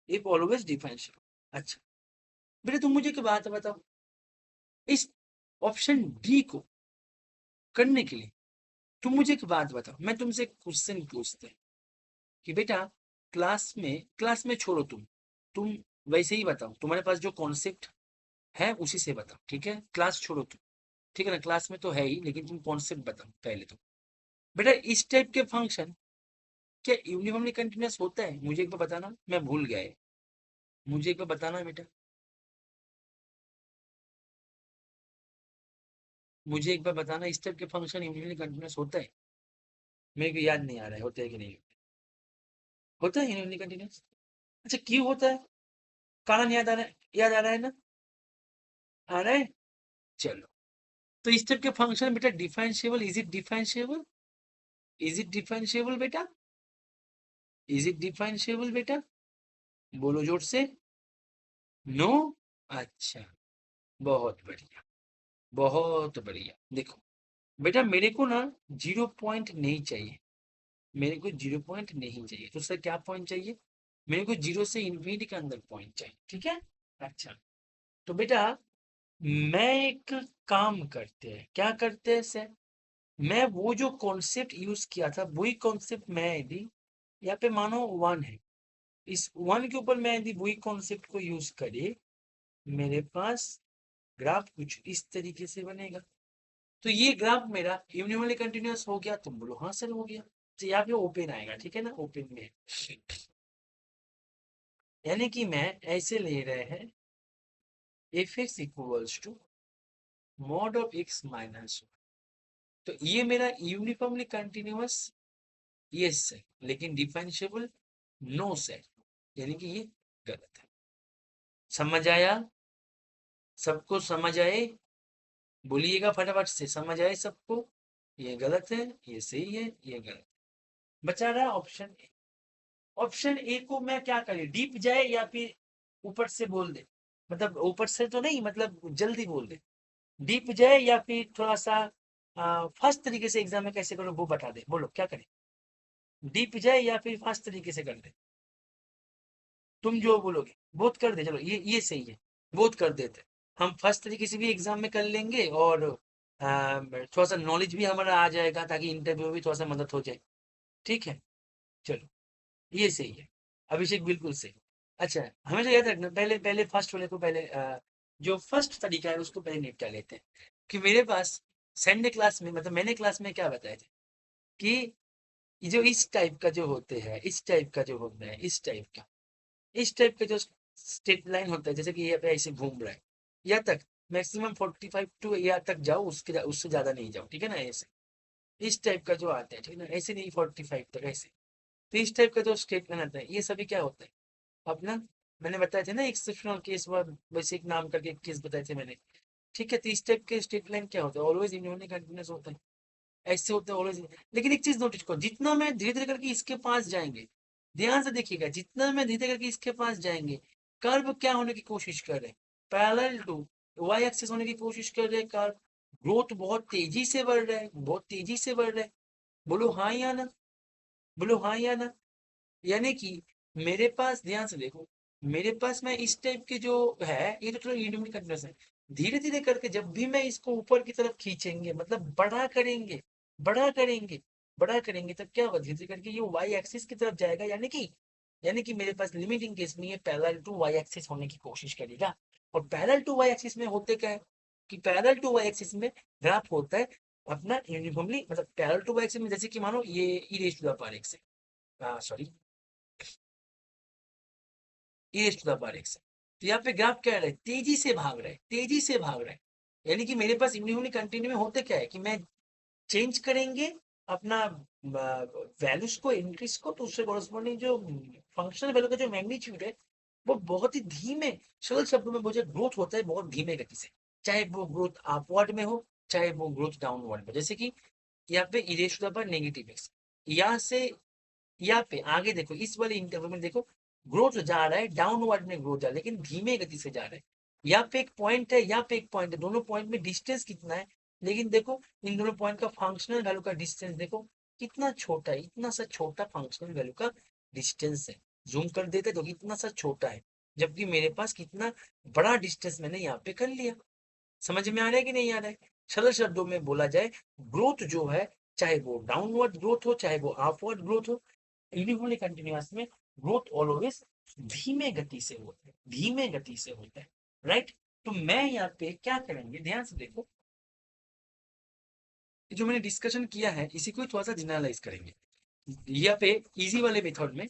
Speaker 1: ये ऑलवेज डिफरेंशिएबल। अच्छा बेटे, तुम मुझे एक बात बताओ, इस ऑप्शन डी को करने के लिए तुम मुझे एक बात बताओ। मैं तुमसे क्वेश्चन पूछते हैं कि बेटा क्लास में छोड़ो, तुम वैसे ही बताओ, तुम्हारे पास जो कॉन्सेप्ट है उसी से बताओ, ठीक है? क्लास छोड़ो तुम, ठीक है ना? क्लास में तो है ही, लेकिन तुम कॉन्सेप्ट बताओ पहले तो। बेटा इस टाइप के फंक्शन क्या यूनिफॉर्मली कंटिन्यूअस होता है? मुझे एक बार बताना, मैं भूल गया है। मुझे एक बार बताना बेटा, मुझे एक बार बताना, इस टाइप के फंक्शन यूनिफॉर्मली कंटिन्यूअस होता है? मेरे को याद नहीं आ रहा है, होता है कि नहीं होता है यूनिफॉर्मली कंटिन्यूअस? अच्छा क्यों होता है? कारण याद आ रहा है? याद आ रहा है ना? आ रहा है? चलो, तो इस टाइप के फंक्शन बेटा differentiable, is it differentiable? Is it differentiable बेटा? इज इट डिफरेंशिएबल बेटा? बोलो जोर से। नो। अच्छा, बहुत बढ़िया, बहुत बढ़िया। देखो बेटा, मेरे को ना 0 पॉइंट नहीं चाहिए, मेरे को 0 पॉइंट नहीं चाहिए, तो सर क्या पॉइंट चाहिए? मेरे को 0 से ∞ के अंदर पॉइंट चाहिए, ठीक है? अच्छा, तो बेटा मैं एक काम करते हैं, क्या करते हैं सर? मैं वो जो कॉन्सेप्ट यूज किया था वही कॉन्सेप्ट मैं यदि यहाँ पे मानो 1 है, इस 1 के ऊपर मैं यदि वही कॉन्सेप्ट को यूज करे, मेरे पास ग्राफ कुछ इस तरीके से बनेगा। तो ये ग्राफ मेरा यूनिफॉर्मली कंटिन्यूअस हो गया, तुम बोलो हाँ सर हो गया। तो यहाँ पे ओपन आएगा, ठीक है ना? ओपन में यानी कि मैं ऐसे ले रहे हैं f x equals to mod of x minus, तो ये मेरा यूनिफॉर्मली कंटिन्यूअस यस है, लेकिन डिफरेंशिएबल नो सर, यानी कि ये गलत है। समझ आया? सबको समझ आए? बोलिएगा फटाफट से, समझ आए सबको? ये गलत है, ये सही है, ये गलत। बचा रहा ऑप्शन ए। ऑप्शन ए को मैं क्या करें, डीप जाए या फिर ऊपर से बोल दे? मतलब ऊपर से तो नहीं, मतलब जल्दी बोल दे। डीप जाए या फिर थोड़ा सा फास्ट तरीके से एग्जाम में कैसे करो वो बता दे, बोलो क्या करें? डीप जाए या फिर फास्ट तरीके से कर दे? तुम जो बोलोगे बोथ कर दे, चलो ये सही है, बोथ कर देते। हम फर्स्ट तरीके से भी एग्जाम में कर लेंगे और थोड़ा सा नॉलेज भी हमारा आ जाएगा, ताकि इंटरव्यू में भी थोड़ा सा मदद हो जाए। ठीक है, चलो ये सही है। अभिषेक बिल्कुल सही। अच्छा, हमेशा याद रखना, पहले पहले फर्स्ट वाले को पहले जो फर्स्ट तरीका है उसको पहले निपटा लेते हैं। कि मेरे पास संडे क्लास में, मतलब मैंने क्लास में क्या बताया था कि ये जो इस टाइप का जो होते हैं, इस टाइप का जो होता है, इस टाइप का जो स्ट्रेट लाइन होता है, जैसे कि ये पे ऐसे घूम रहा है, यहाँ तक मैक्सिमम 45 टू यहाँ तक जाओ, उससे ज्यादा नहीं जाओ, ठीक है ना? ऐसे इस टाइप का जो आता है, ठीक है ना? ऐसे नहीं 45 तक, ऐसे। तो इस टाइप का जो स्टेट लाइन आता है, ये सभी क्या होता है अपना, मैंने बताया था ना एक्सेप्शनल केस व वैसे एक नाम करके केस बताए थे मैंने। ठीक है, तो इस टाइप के स्टेट लाइन क्या होता है, ऑलवेज इन्होंने कंटिन्यूस होता है, ऐसे होता है ऑलवेज। लेकिन एक चीज नोटिस करो, जितना मैं धीरे धीरे करके इसके पास जाएंगे, ध्यान से देखिएगा, जितना मैं धीरे धीरे करके इसके पास जाएंगे, कर्व क्या होने की कोशिश कर रहे हैं? पैरेलल टू वाई एक्सिस होने की कोशिश कर रहे हैं कर्व। ग्रोथ बहुत तेजी से बढ़ रहा है, बहुत तेजी से बढ़ रहा है। बोलो हाँ या ना, बोलो हाँ या ना। यानी कि मेरे पास, ध्यान से देखो, मेरे पास मैं इस टाइप के जो है, ये तो थोड़ा यूनिट कंटिन्यूस है। धीरे धीरे करके जब भी मैं इसको ऊपर की तरफ खींचेंगे, मतलब बड़ा करेंगे, बड़ा करेंगे, बड़ा करेंगे, तब क्या होगा, धीरे धीरे करके ये वाई एक्सिस की तरफ जाएगा। यानी कि मेरे पास लिमिटिंग केस में ये पैरेलल टू वाई एक्सिस होने की कोशिश करेगा। और पैरेलल टू वाई एक्सिस में होते क्या है कि पैरेलल टू वाई एक्सिस में ग्राफ होता है अपना यूनिफॉर्मली, मतलब पैरेलल टू वाई एक्सिस में, जैसे कि मानो ये e raise to the power x है, sorry e raise to the power x है। तो यहाँ पे ग्राफ क्या रहा है, तेजी से भाग रहा है, तेजी से भाग रहा है। यानी कि मेरे पास यूनिफॉर्मली कंटिन्यू में होते क्या है कि मैं चेंज करेंगे अपना वैल्यूज को, इंक्रीज को, तो उससे कॉरस्पॉन्डिंग जो फंक्शनल वैल्यू का जो मैग्नीट्यूड है वो बहुत ही धीमे, सरल शब्दों में बोझे ग्रोथ होता है बहुत धीमे गति से। चाहे वो ग्रोथ अपवर्ड में हो, चाहे वो ग्रोथ डाउनवर्ड में, जैसे कि यहाँ पे e raise to the power negative x, यहाँ से यहाँ पे आगे देखो, इस वाले इंटरवल में देखो, ग्रोथ जा रहा है, डाउनवर्ड में ग्रोथ जा रहा है, लेकिन धीमे गति से जा रहा है। यहाँ पे एक पॉइंट है, यहाँ पे एक पॉइंट है, दोनों पॉइंट में डिस्टेंस कितना है? लेकिन देखो इन दोनों पॉइंट का फंक्शनल वैल्यू का डिस्टेंस देखो कितना छोटा है, इतना सा छोटा फंक्शनल वैल्यू का डिस्टेंस है। जूम कर देते तो इतना सा छोटा है, जबकि मेरे पास कितना बड़ा डिस्टेंस मैंने यहाँ पे कर लिया। समझ में आ रहा है कि नहीं आ रहा है? सरल शब्दों में बोला जाए, ग्रोथ जो है, चाहे वो डाउनवर्ड ग्रोथ हो, चाहे वो अपवर्ड ग्रोथ हो, यूनिफॉर्मली कंटिन्यूअस में ग्रोथ ऑलवेज धीमे गति से होता है, धीमे गति से होता है, राइट। तो मैं यहाँ पे क्या करेंगे, ध्यान से देखो, जो मैंने डिस्कशन किया है इसी को थोड़ा सा जनरलाइज करेंगे। यहाँ पे इजी वाले मेथड में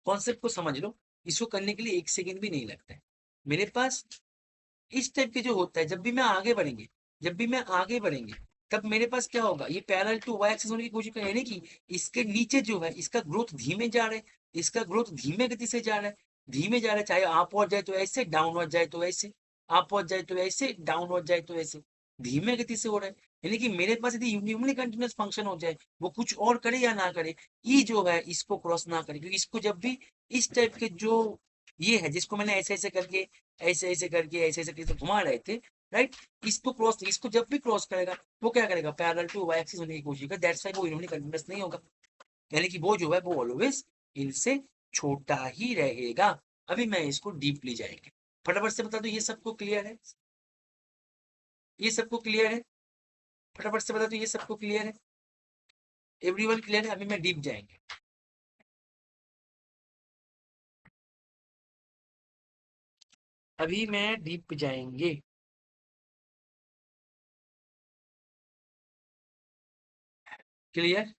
Speaker 1: कॉन्सेप्ट को समझ लो, इसको करने के लिए 1 सेकेंड भी नहीं लगता है। मेरे पास इस टाइप के जो होता है, जब भी मैं आगे बढ़ेंगे, जब भी मैं आगे बढ़ेंगे, तब मेरे पास क्या होगा, ये पैरेलल टू वाई एक्सिस होने की कोशिश करें, यानी कि इसके नीचे जो है इसका ग्रोथ धीमे जा रहा है, इसका ग्रोथ धीमे गति से जा रहा है, धीमे जा रहा है, चाहे अपवर्ड जाए तो ऐसे, डाउनवर्ड जाए तो ऐसे, अपवर्ड जाए तो ऐसे, डाउनवर्ड जाए तो ऐसे, धीमे गति से हो रहा है। यानी कि मेरे पास यदि यूनिफॉर्मली कंटिन्यूअस फंक्शन हो जाए, वो कुछ और करे या ना करे, ई जो है इसको क्रॉस ना करे, क्योंकि इसको जब भी इस टाइप के जो ये है, जिसको मैंने ऐसे ऐसे करके, ऐसे ऐसे करके, ऐसे ऐसे करके घुमा रहे थे, राइट, इसको क्रॉस, इसको जब भी क्रॉस करेगा वो क्या करेगा, पैरेलल टू वाई एक्सिस होने की कोशिश करेगा, दैट्स व्हाई वो यूनिफॉर्मली कंटीन्यूअस नहीं होगा, यानी कि वो जो है वो ऑलवेज इनसे छोटा ही रहेगा। अभी मैं इसको डीपली जाएंगे, फटाफट से बता दो, ये सबको क्लियर है, ये सबको क्लियर है, फटाफट से बता दो, ये सबको क्लियर है, एवरीवन क्लियर है। अभी मैं डीप जाएंगे, अभी मैं डीप जाएंगे, क्लियर।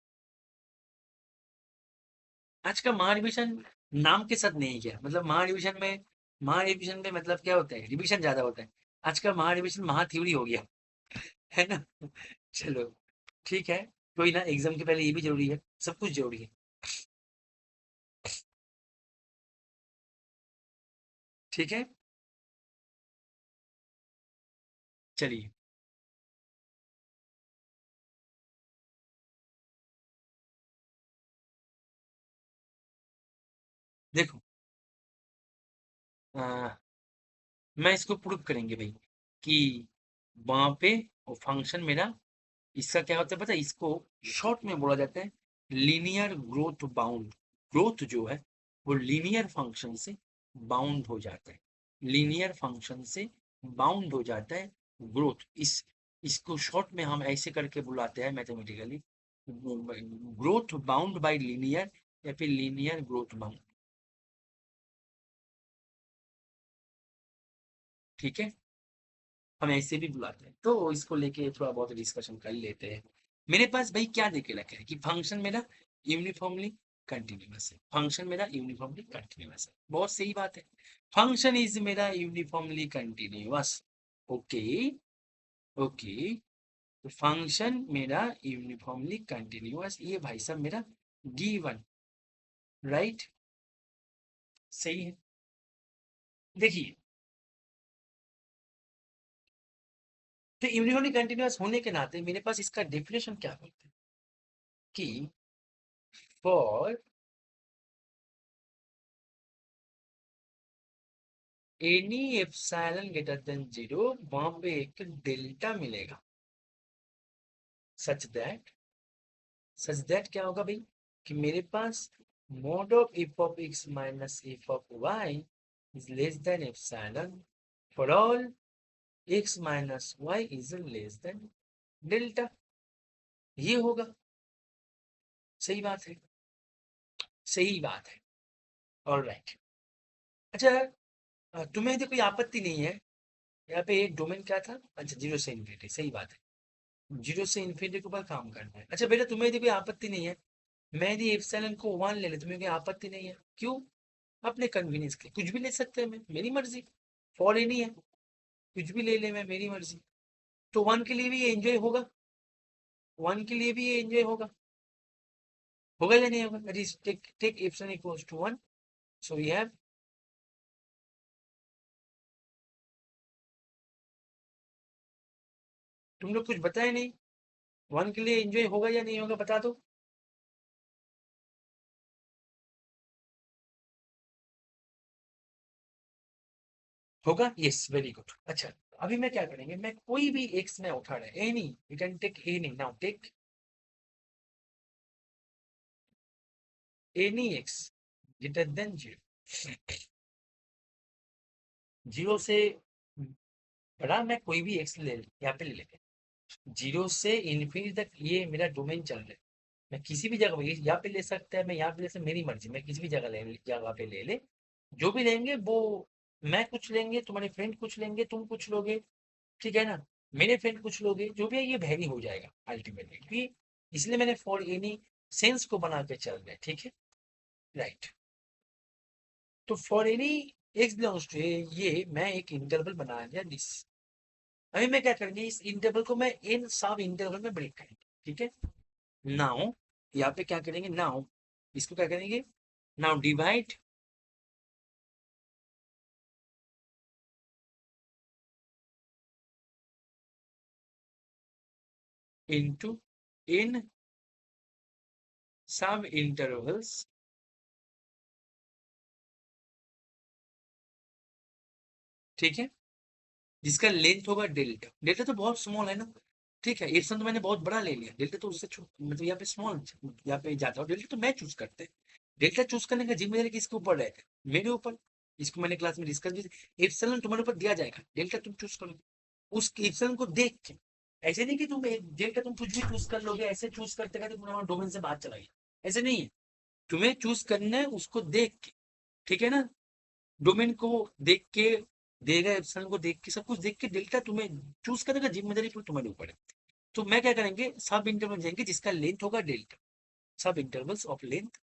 Speaker 1: आज का महारिविजन नाम के साथ नहीं किया, मतलब महारिविजन में, महारिविजन में मतलब क्या होता है, रिविजन ज्यादा होता है, आज का महारिविजन महा थ्योरी हो गया, है ना। चलो ठीक है, कोई ना, एग्जाम के पहले ये भी जरूरी है, सब कुछ जरूरी है, ठीक है। चलिए देखो, आ, मैं इसको प्रूव करेंगे भाई कि वहां पे वो फंक्शन मेरा, इसका क्या होता है पता है, इसको शॉर्ट में बोला जाता है लीनियर ग्रोथ बाउंड, ग्रोथ जो है वो लीनियर फंक्शन से बाउंड हो जाता है, लीनियर फंक्शन से बाउंड हो जाता है ग्रोथ, इस इसको शॉर्ट में हम ऐसे करके बुलाते हैं mathematically, growth bound by linear, या फिर लीनियर ग्रोथ बाउंड, ठीक है, हम ऐसे भी बुलाते हैं, तो इसको लेके थोड़ा बहुत डिस्कशन कर लेते हैं। मेरे पास भाई क्या देके रखा है कि फंक्शन मेरा यूनिफॉर्मली कंटिन्यूअस है, फंक्शन मेरा यूनिफॉर्मली कंटिन्यूअस है, बहुत सही बात है, फंक्शन इज मेरा यूनिफॉर्मली कंटिन्यूअस, ओके, ओके, तो फंक्शन मेरा यूनिफॉर्मली कंटिन्यूअस, ये भाई साहब मेरा गिवन, राइट, सही है। देखिए, तो यूनिफॉर्मली कंटिन्यूअस होने के नाते मेरे पास इसका डेफिनेशन क्या बोलते हैं कि for any epsilon greater than 0, वहां पे एक डेल्टा मिलेगा, सच दैट, सच दैट क्या होगा भाई, कि मेरे पास mod of f of x minus f of y is less than epsilon for all x minus y is less than delta, ये होगा, सही बात है, सही बात है, ऑलराइट। अच्छा, तुम्हें तो कोई आपत्ति नहीं है, यहाँ पे एक डोमेन क्या था, अच्छा जीरो से इन्फिनिटी, सही बात है, जीरो से इन्फिनिटी के ऊपर काम करना है। अच्छा बेटा, तुम्हें यदि कोई आपत्ति नहीं है, मैं यदि एप्सिलॉन को 1 ले ले, तुम्हें कोई आपत्ति नहीं है, क्यों, अपने कन्वीनियंस के कुछ भी ले सकते हैं, मैं मेरी मर्जी, फॉर ही नहीं है, कुछ भी ले ले, मैं मेरी मर्जी, तो 1 के लिए भी ये एंजॉय होगा, 1 के लिए भी ये एंजॉय होगा, होगा या नहीं होगा, that is take take epsilon equals to 1, so we have, तुम लोग कुछ बताए नहीं, 1 के लिए एंजॉय होगा या नहीं होगा, बता दो, होगा, यस वेरी गुड। अच्छा, अभी मैं क्या करेंगे, मैं कोई भी एक्स में उठा रहा है, any, you can take any, now take any x greater than 0, 0 से बड़ा मैं कोई भी एक्स ले, यहाँ पे ले लेंगे, 0 से इन्फिनिटी तक ये मेरा डोमेन चल रहा है, मैं किसी भी जगह यहाँ पे ले सकता है, मैं यहाँ पे ले सकता, मेरी मर्जी, मैं किसी भी जगह पे ले ले, जो भी लेंगे वो, मैं कुछ लेंगे, तुम्हारे फ्रेंड कुछ लेंगे, तुम कुछ लोगे, ठीक है ना, मेरे फ्रेंड कुछ लोगे, जो भी है ये वैरी हो जाएगा अल्टीमेटली, क्योंकि इसलिए मैंने फॉर एनी सेंस को बना के चल रहा है, ठीक है, राइट। तो for any x belongs to ये मैं एक इंटरवल बना लिया दिस। अभी मैं क्या करेंगे, इस इंटरवल को मैं इन सब इंटरवल में ब्रेक करेंगे, ठीक है। नाउ यहाँ पे क्या करेंगे, नाउ इसको क्या करेंगे, नाउ डिवाइड इनटू इन सब इंटरवल्स, ठीक है, जिसका लेंथ होगा डेल्टा। डेल्टा तो बहुत स्मॉल है ना, ठीक है, इस तो मैंने बहुत बड़ा ले लिया, डेल्टा तो उससे मतलब यहाँ पे स्मॉल, यहाँ पे जाता हूँ, डेल्टा तो मैं चूज करते हैं। डेल्टा चूज करने का जिम्मेदारी किसके ऊपर रहता है, मेरे ऊपर। इसको मैंने क्लास में डिस्कस भी, एप्सिलॉन तुम्हारे ऊपर दिया जाएगा, डेल्टा तुम चूज करो, उस एप्सिलॉन को देख के। ऐसे नहीं कि तुम डेल्टा तुम कुछ भी चूज कर लोगे, ऐसे चूज करते करते तुम्हारा डोमेन से बाहर चला गया, ऐसे नहीं है। तुम्हें चूज करना है उसको देख के, ठीक है ना, डोमेन को देख के, देगा एप्सिलॉन को देख के, सब कुछ देख के डेल्टा तुम्हें चूज करने का जिम्मेदारी पूरी तुम्हारे ऊपर है। तो मैं क्या करेंगे, सब इंटरवल जाएंगे जिसका लेंथ होगा डेल्टा, सब इंटरवल्स ऑफ लेंथ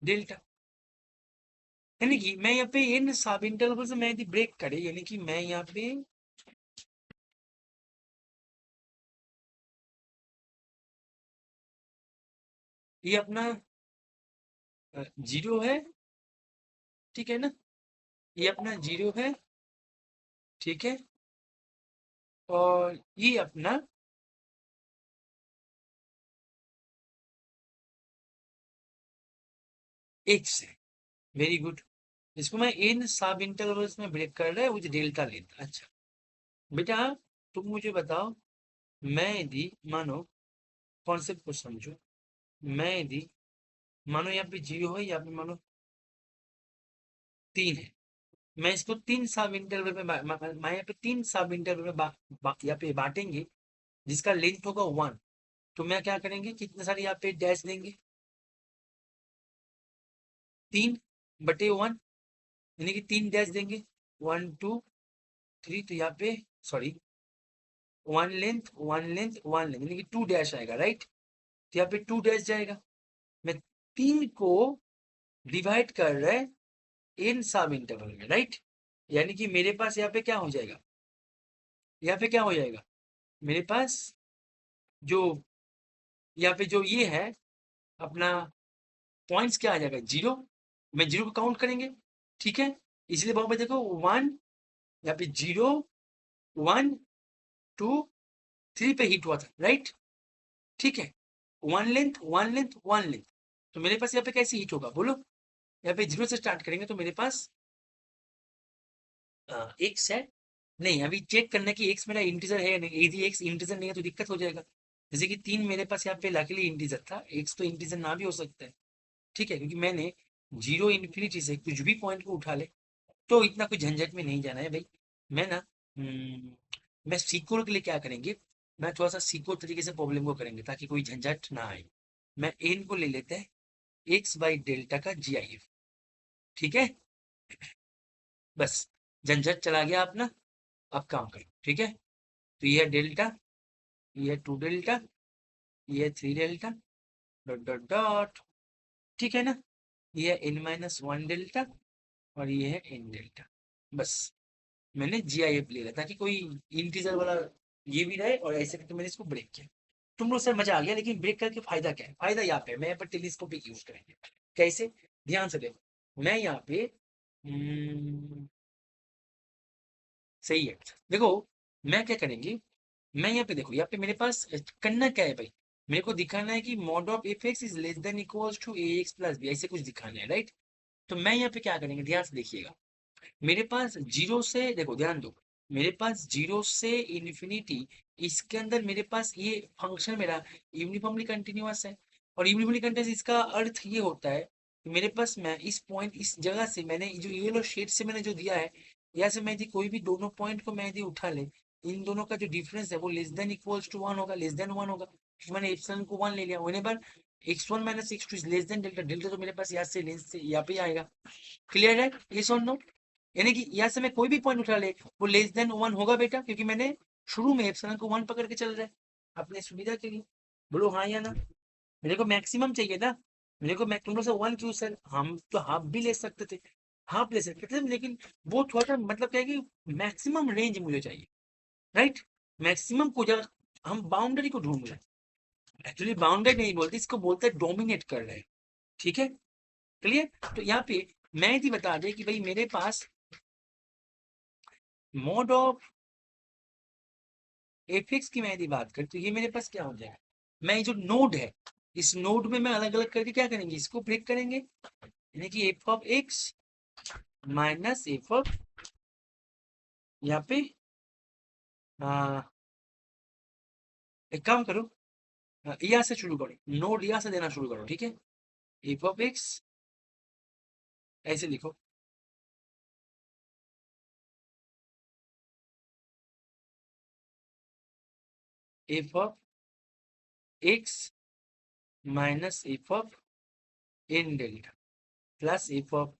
Speaker 1: डेल्टा। यानी कि मैं यहाँ पे इन सब इंटरवल से मैं यदि ब्रेक करे, यानी कि मैं यहाँ पे ये अपना जीरो है, ठीक है ना, ये अपना जीरो है, ठीक है, और ये अपना एक्स है। Very good. इसको मैं इन सब इंटरवल्स में ब्रेक कर रहा है विद डेल्टा लेंथ। अच्छा बेटा, तुम मुझे बताओ, मैं यदि मानो, कॉन्सेप्ट को समझो, मैं यदि मानो यहाँ पे जीरो है, यहाँ पे मानो तीन है, मैं इसको तीन सब इंटरवल में मैं यहाँ पे तीन सब इंटरवल में यहाँ पे बांटेंगे, जिसका लेंथ होगा वन। तो मैं क्या करेंगे, कितने सारे यहाँ पे डैश देंगे, तीन बटे वन, यानी कि तीन डैश देंगे, वन टू थ्री, तो यहाँ पे sorry one length one length one length, यानी कि टू डैश आएगा, राइट। तो यहाँ पे टू डैश जाएगा। मैं तीन को डिवाइड कर रहा है इन सब इंटरवल में, राइट। यानी कि मेरे पास यहाँ पे क्या हो जाएगा, यहाँ पे क्या हो जाएगा, मेरे पास जो यहाँ पे जो ये है अपना पॉइंट्स क्या आ जाएगा, जीरो। मैं जीरो को काउंट करेंगे, ठीक है, इसलिए वहां पे देखो वन, यहाँ पे जीरो, वन, टू, थ्री पे हिट हुआ था, राइट, ठीक है, one length one length one length. तो मेरे पास यहाँ पे कैसे हिट होगा बोलो, यहाँ पे जीरो से स्टार्ट करेंगे तो मेरे पास एक्स है, नहीं अभी चेक करना है कि एक्स मेरा इंटीजर है या नहीं, यदि एक्स इंटीजर नहीं है तो दिक्कत हो जाएगा। जैसे कि तीन मेरे पास यहाँ पे लकीली इंटीजर था, एक्स तो इंटीजर ना भी हो सकता है, ठीक है, क्योंकि मैंने जीरो इन्फिनिटी से कुछ भी पॉइंट को उठा ले, तो इतना कोई झंझट में नहीं जाना है भाई। मैं ना मैं सीक्वल के लिए क्या करेंगे, मैं थोड़ा सा सीक्वल तरीके से प्रॉब्लम को करेंगे ताकि कोई झंझट ना आए। मैं एन को ले लेते हैं एक्स बाई डेल्टा का GIF, ठीक है, बस झंझट चला गया अपना। अब काम करो, ठीक है, तो ये है डेल्टा, ये है टू डेल्टा, ये है three delta, dot dot dot, ठीक है ना, ये है n माइनस वन डेल्टा, और ये है n डेल्टा। बस मैंने GIF ले लिया ताकि कोई इंटीजर वाला ये भी रहे, और ऐसे करके मैंने इसको ब्रेक किया। तुम लोग सर मजा आ गया, लेकिन ब्रेक करके फायदा क्या है, फायदा यहाँ पे मैं यहाँ पर टेलीस्कोपिक यूज करेंगे। कैसे, ध्यान से देखो, मैं यहाँ पे सही है, देखो मैं क्या करेंगे, मैं यहाँ पे देखो, यहाँ पे मेरे पास करना क्या है भाई, मेरे को दिखाना है कि mod of f x is less than equals to a x plus b, ऐसे कुछ दिखाना है, राइट। तो मैं यहाँ पे क्या करेंगे, ध्यान से देखिएगा, मेरे पास जीरो से, देखो ध्यान दो, मेरे पास जीरो से इन्फिनिटी, इसके अंदर मेरे पास ये फंक्शन मेरा यूनिफॉर्मली कंटिन्यूअस है। और यूनिफॉर्मली कंटिन्यूअस इसका अर्थ ये होता है कि मेरे पास मैं इस पॉइंट इस जगह से मैंने जो येलो शेड से मैंने जो दिया है, यहाँ से मैं यदि कोई भी दोनों पॉइंट को मैं यदि उठा ले, इन दोनों का जो डिफरेंस है वो लेस देन इक्वल्स टू 1 होगा, लेस देन 1 होगा, क्योंकि मैंने एप्सिलॉन को 1 ले लिया। Whenever x1 minus x2 is less than delta, delta तो मेरे पास यहाँ से लेस से यहाँ पे आएगा। क्लियर है, यस और नो? यानी कि यहाँ से मैं कोई भी पॉइंट उठा ले वो लेस देन 1 होगा बेटा, क्योंकि मैंने शुरू में एप्सिलॉन को 1 पकड़ के चल रहा है अपने सुविधा के लिए। बोलो हाँ या ना? मेरे को मैक्सिमम चाहिए ना, मेरे को तुम लोग से 1 क्यों सर, हम तो हाफ भी ले सकते थे, हाफ ले सकते थे, लेकिन वो थोड़ा सा मतलब क्या है कि मैक्सिमम रेंज मुझे चाहिए, राइट? मैक्सिमम को जब हम बाउंड्री को ढूंढ रहे हैं, एक्चुअली बाउंड्री नहीं बोलते इसको, बोलते हैं डोमिनेट कर रहे हैं। ठीक है, क्लियर? तो यहाँ पे मैं यदि बता दे कि भाई मेरे पास मॉड ऑफ एफ की मैं यदि बात करूँ तो ये मेरे पास क्या हो जाएगा, मैं ये जो नोड है इस नोड में मैं अलग अलग करके क्या करेंगे, इसको ब्रेक करेंगे, यानी कि F of x minus f of, यहाँ पे एक काम करो, यहाँ से शुरू करो, नोड यहाँ से देना शुरू करो, ठीक है? एफ ऑफ एक्स ऐसे लिखो, f of x minus f of n delta plus f of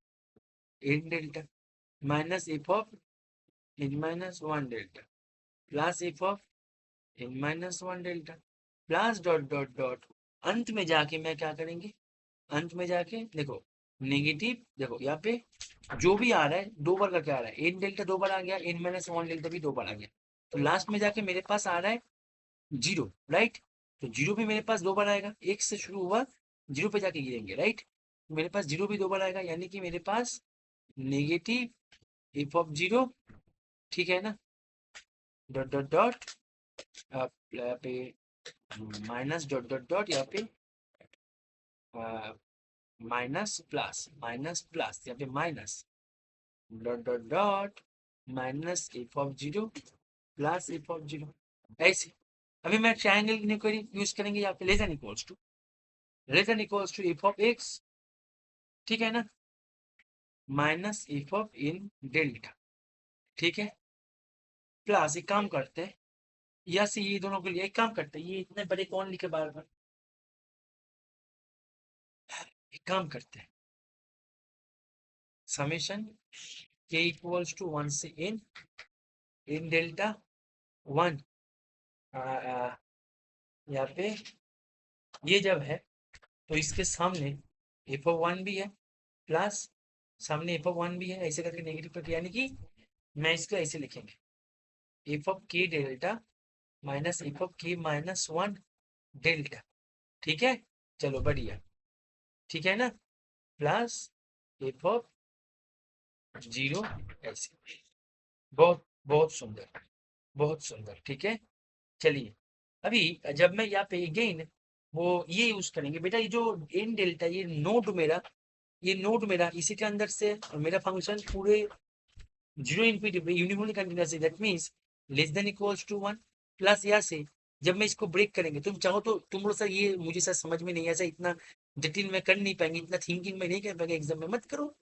Speaker 1: n delta minus f of n minus one delta plus f of n minus one delta plus dot dot dot, अंत में जाके मैं क्या करेंगे, अंत में जाके देखो नेगेटिव, देखो यहाँ पे जो भी आ रहा है दो बार का क्या आ रहा है, एन डेल्टा दो बार आ गया, एन माइनस वन डेल्टा भी दो बार आ गया, तो लास्ट में जाके मेरे पास आ रहा है जीरो, राइट? तो जीरो भी मेरे पास दो बार आएगा, एक से शुरू हुआ जीरो पे जाके गिरेंगे, राइट? मेरे पास जीरो भी दो बार आएगा, यानी कि मेरे पास नेगेटिव एफ ऑफ जीरो, ठीक है ना, डॉट डॉट डॉट, यहाँ पे माइनस डॉट डॉट डॉट, यहाँ पे माइनस प्लस यहाँ पे minus dot dot dot minus f of zero plus f of zero, ऐसे। अभी मैं ट्रायंगल यूज करेंगे यहाँ पे, less than equals to f of x, ठीक है ना, minus f of n delta, ठीक है, प्लस एक काम करते हैं, या से ये दोनों के लिए एक काम करते हैं, ये इतने बड़े कौन लिखे बार बार, एक काम करते हैं, समेशन के इक्वल्स टू 1 से इन डेल्टा 1, यहाँ पे ये जब है तो इसके सामने एफ ऑफ 1 भी है, प्लस सामने एफ ऑफ 1 भी है, ऐसे करके नेगेटिव करके, यानी कि मैं इसको ऐसे लिखेंगे, एफ ऑफ के डेल्टा माइनस एफ ऑफ के माइनस 1 डेल्टा, ठीक है, चलो बढ़िया, ठीक है ना, प्लस एफ ऑफ जीरो, ऐसे, बहुत बहुत सुंदर, बहुत सुंदर, ठीक है। चलिए अभी जब मैं यहाँ पे अगेन वो ये यूज करेंगे बेटा, ये जो एन डेल्टा, ये नोड मेरा इसी के अंदर से, और मेरा फंक्शन पूरे जीरो इनफिनिटी यूनिफॉर्मली कंटिन्यूअस है, that means less than equals to 1, plus यहाँ से जब मैं इसको ब्रेक करेंगे, तुम चाहो तो तुम लोग सर ये मुझे सर समझ में नहीं, ऐसा इतना जटिल मैं कर नहीं पाएंगे, इतना थिंकिंग में नहीं कर पाएंगे एग्जाम में, मत करो,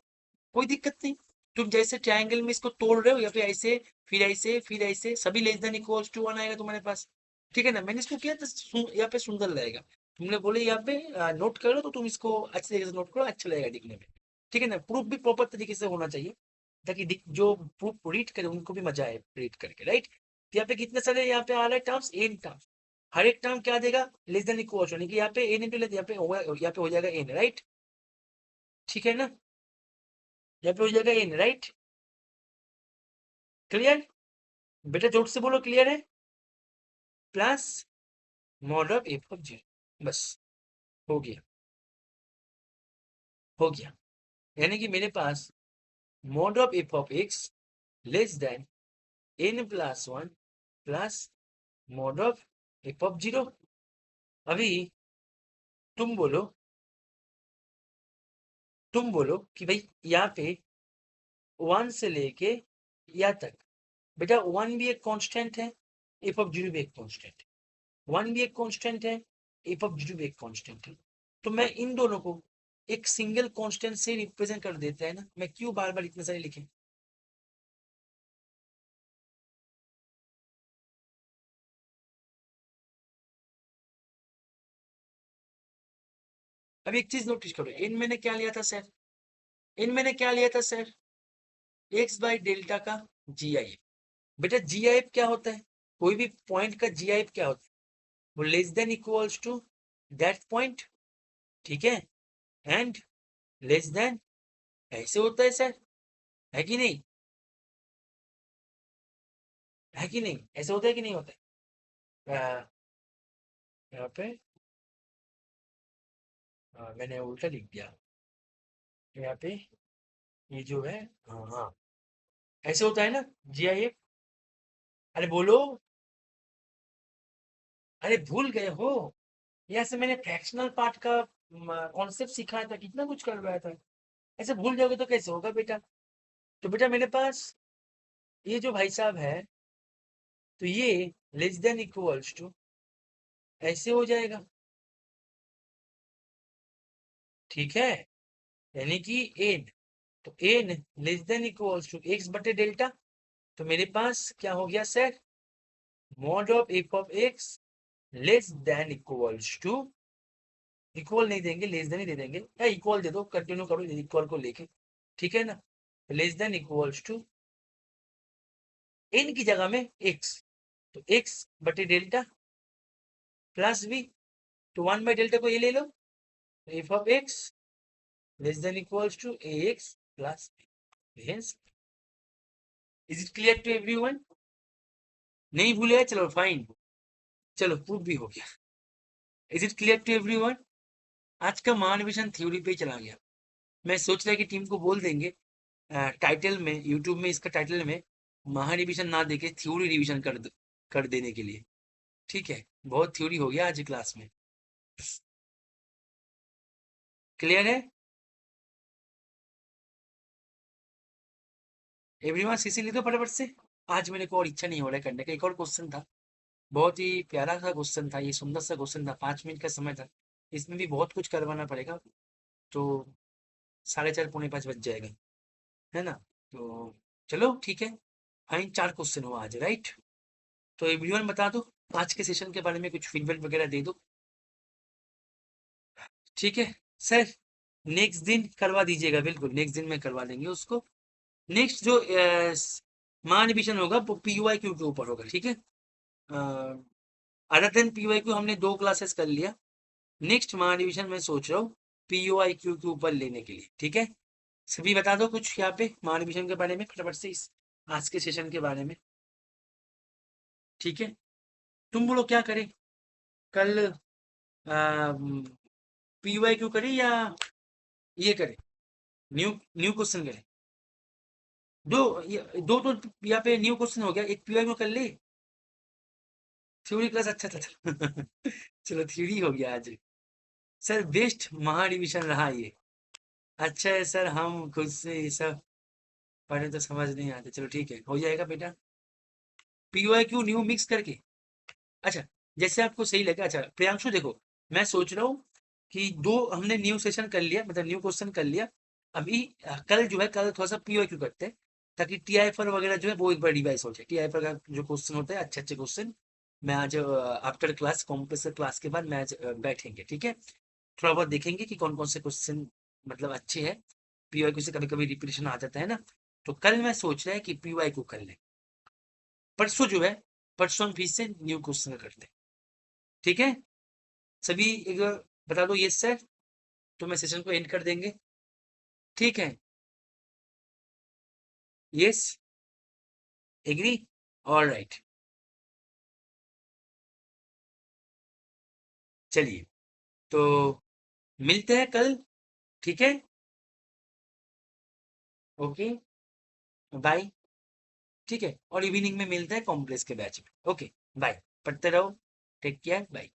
Speaker 1: कोई दिक्कत नहीं। तुम जैसे ट्रायंगल में इसको तोड़ रहे हो, या फिर ऐसे फिर ऐसे फिर ऐसे, सभी लेस देन इक्वल्स टू 1 आएगा तुम्हारे पास, ठीक है ना? मैंने इसको किया तो यहाँ पे सुंदर लगेगा, तुमने बोले यहाँ पे नोट करो, तो तुम इसको अच्छे तरीके से नोट करो, अच्छा लगेगा दिखने में, ठीक है ना? प्रूफ भी प्रॉपर तरीके से होना चाहिए, ताकि जो प्रूफ रीड करे उनको भी मजा आए रीड करके, राइट? तो यहाँ पे कितने सारे यहाँ पे आ रहा है टर्म्स, एन टर्म्स, हर एक टर्म क्या देगा, लेस देन इक्वल यानी कि यहाँ पे एन इंटू यहाँ पे होगा, यहाँ पे हो जाएगा एन, राइट? ठीक है ना, यहाँ पे हो जाएगा एन, राइट? क्लियर? बेटा जोर से बोलो, क्लियर है? Plus mod of f of zero, बस हो गया, हो गया, यानी कि मेरे पास mod of f of x less than n plus one plus mod of f of zero. अभी तुम बोलो, कि भाई यहाँ पे 1 से लेके यहाँ तक, बेटा 1 भी एक कांस्टेंट है, एफ ऑफ जीरो भी एक कांस्टेंट है, 1 भी एक कांस्टेंट है, एफ ऑफ जीरो भी एक कांस्टेंट है, तो मैं इन दोनों को एक सिंगल कांस्टेंट से रिप्रेजेंट कर देता है ना, मैं क्यों बार बार इतने सारे लिखे? अब एक चीज नोटिस करो, इन मैंने क्या लिया था सर, इन मैंने क्या लिया था सर, एक्स बाई डेल्टा का जी आई एफ। बेटा जी आई एफ क्या होता है, कोई भी पॉइंट का जी आई एफ क्या होता है, वो less than equals to that point, ठीक है, एंड लेस देन, ऐसे होता है सर, है कि नहीं, है कि नहीं, ऐसे होता है कि नहीं होता है। यहाँ पे मैंने उल्टा लिख दिया यहाँ पे, ये जो है, हाँ हाँ, ऐसे होता है ना जी आई एफ। अरे बोलो, अरे भूल गए हो, यहाँ से मैंने फ्रैक्शनल पार्ट का कॉन्सेप्ट सिखाया था, कितना कुछ करवाया था, ऐसे भूल जाओगे तो कैसे होगा बेटा। तो बेटा मेरे पास ये जो भाई साहब है, तो ये लेस देन इक्वल्स टू ऐसे हो जाएगा, ठीक है, यानी कि एन, तो n less than equals to x बटे डेल्टा, तो मेरे पास क्या हो गया sir, mod of f of x less than equals to, equal नहीं देंगे, लेस देन ही दे देंगे, या इक्वल दे दो, कंटिन्यू करो इक्वल को लेके, ठीक है ना, less than equals to n की जगह में एक्स, तो एक्स बटे डेल्टा प्लस बी, तो वन बाई डेल्टा को ये ले लो, f of x less than equals to a x plus b, hence is it clear to everyone, नहीं भूले, चलो फाइन, चलो प्रूफ भी हो गया, is it clear to everyone. आज का महानिवेशन थ्योरी पे ही चला गया, मैं सोच रहा कि टीम को बोल देंगे टाइटल में, यूट्यूब में इसका टाइटल में महारिविजन ना देके थ्योरी रिवीजन कर देने के लिए, ठीक है, बहुत थ्योरी हो गया आज क्लास में, क्लियर है एवरीवन, सीसी ले दो फटाफट से, आज मेरे को और इच्छा नहीं हो रहा है करने का। एक और क्वेश्चन था, बहुत ही प्यारा सा क्वेश्चन था, ये सुंदर सा क्वेश्चन था, 5 मिनट का समय था, इसमें भी बहुत कुछ करवाना पड़ेगा, तो 4:30 पौने 5 बज जाएगा, है ना, तो चलो ठीक है, फाइन, 4 क्वेश्चन हुआ आज, राइट। तो एवरीवन बता दो आज के सेशन के बारे में, कुछ फीडबैक वगैरह दे दो, ठीक है सर, नेक्स्ट दिन करवा दीजिएगा, बिल्कुल नेक्स्ट दिन में करवा देंगे उसको। नेक्स्ट जो महानिवेशन होगा वो पीयूआई क्यू के ऊपर होगा, ठीक है, अदर देन पीयूआई क्यू हमने 2 क्लासेस कर लिया, नेक्स्ट महानिवेशन मैं सोच रहा हूँ पीयूआई क्यू के ऊपर लेने के लिए, ठीक है, सभी बता दो कुछ यहाँ पे महानिवेशन के बारे में फटाफट से, इस आज के सेशन के बारे में, ठीक है, तुम बोलो क्या करें कल, पीयूआई क्यू करें या ये करें, न्यू न्यू क्वेश्चन करें, दो दो तो यहाँ पे न्यू क्वेश्चन हो गया, एक पीवाई में कर ले, थ्योरी क्लास अच्छा था, चलो थ्योरी हो गया आज, सर बेस्ट महा रिविजन रहा ये, अच्छा है सर, हम खुद से ये सब पढ़े तो समझ नहीं आते, चलो ठीक है, हो जाएगा बेटा, पीवाई क्यू न्यू मिक्स करके, अच्छा जैसे आपको सही लगे। अच्छा प्रियांशु देखो, मैं सोच रहा हूँ कि दो हमने न्यू सेशन कर लिया, मतलब न्यू क्वेश्चन कर लिया, अभी कल जो है, कल थोड़ा सा पीओ क्यू करते हैं, ताकि टी आई फर वगैरह जो है वो एक बार रिवाइज हो जाए, टी आई फर का जो क्वेश्चन होता है अच्छे अच्छे क्वेश्चन, मैं आज आफ्टर क्लास कॉम्प्लेक्स क्लास के बाद मैं आज बैठेंगे, ठीक है, थोड़ा बहुत देखेंगे कि कौन कौन से क्वेश्चन मतलब अच्छे हैं, पीओ क्यू से कभी कभी रिपीटेशन आ जाता है ना, तो कल मैं सोच रहा है कि पीओ क्यू कर ले, परसों जो है, परसों हम फिर से न्यू क्वेश्चन करते हैं, ठीक है, सभी एक बार बता दो यस सर, तो मैं सेशन को एंड कर देंगे, ठीक है, यस, एग्री, ऑल राइट, चलिए, तो मिलते हैं कल, ठीक है, ओके, बाय, ठीक है, और इवनिंग में मिलते हैं कॉम्प्लेक्स के बैच में, ओके, बाय, पढ़ते रहो, टेक केयर, बाय।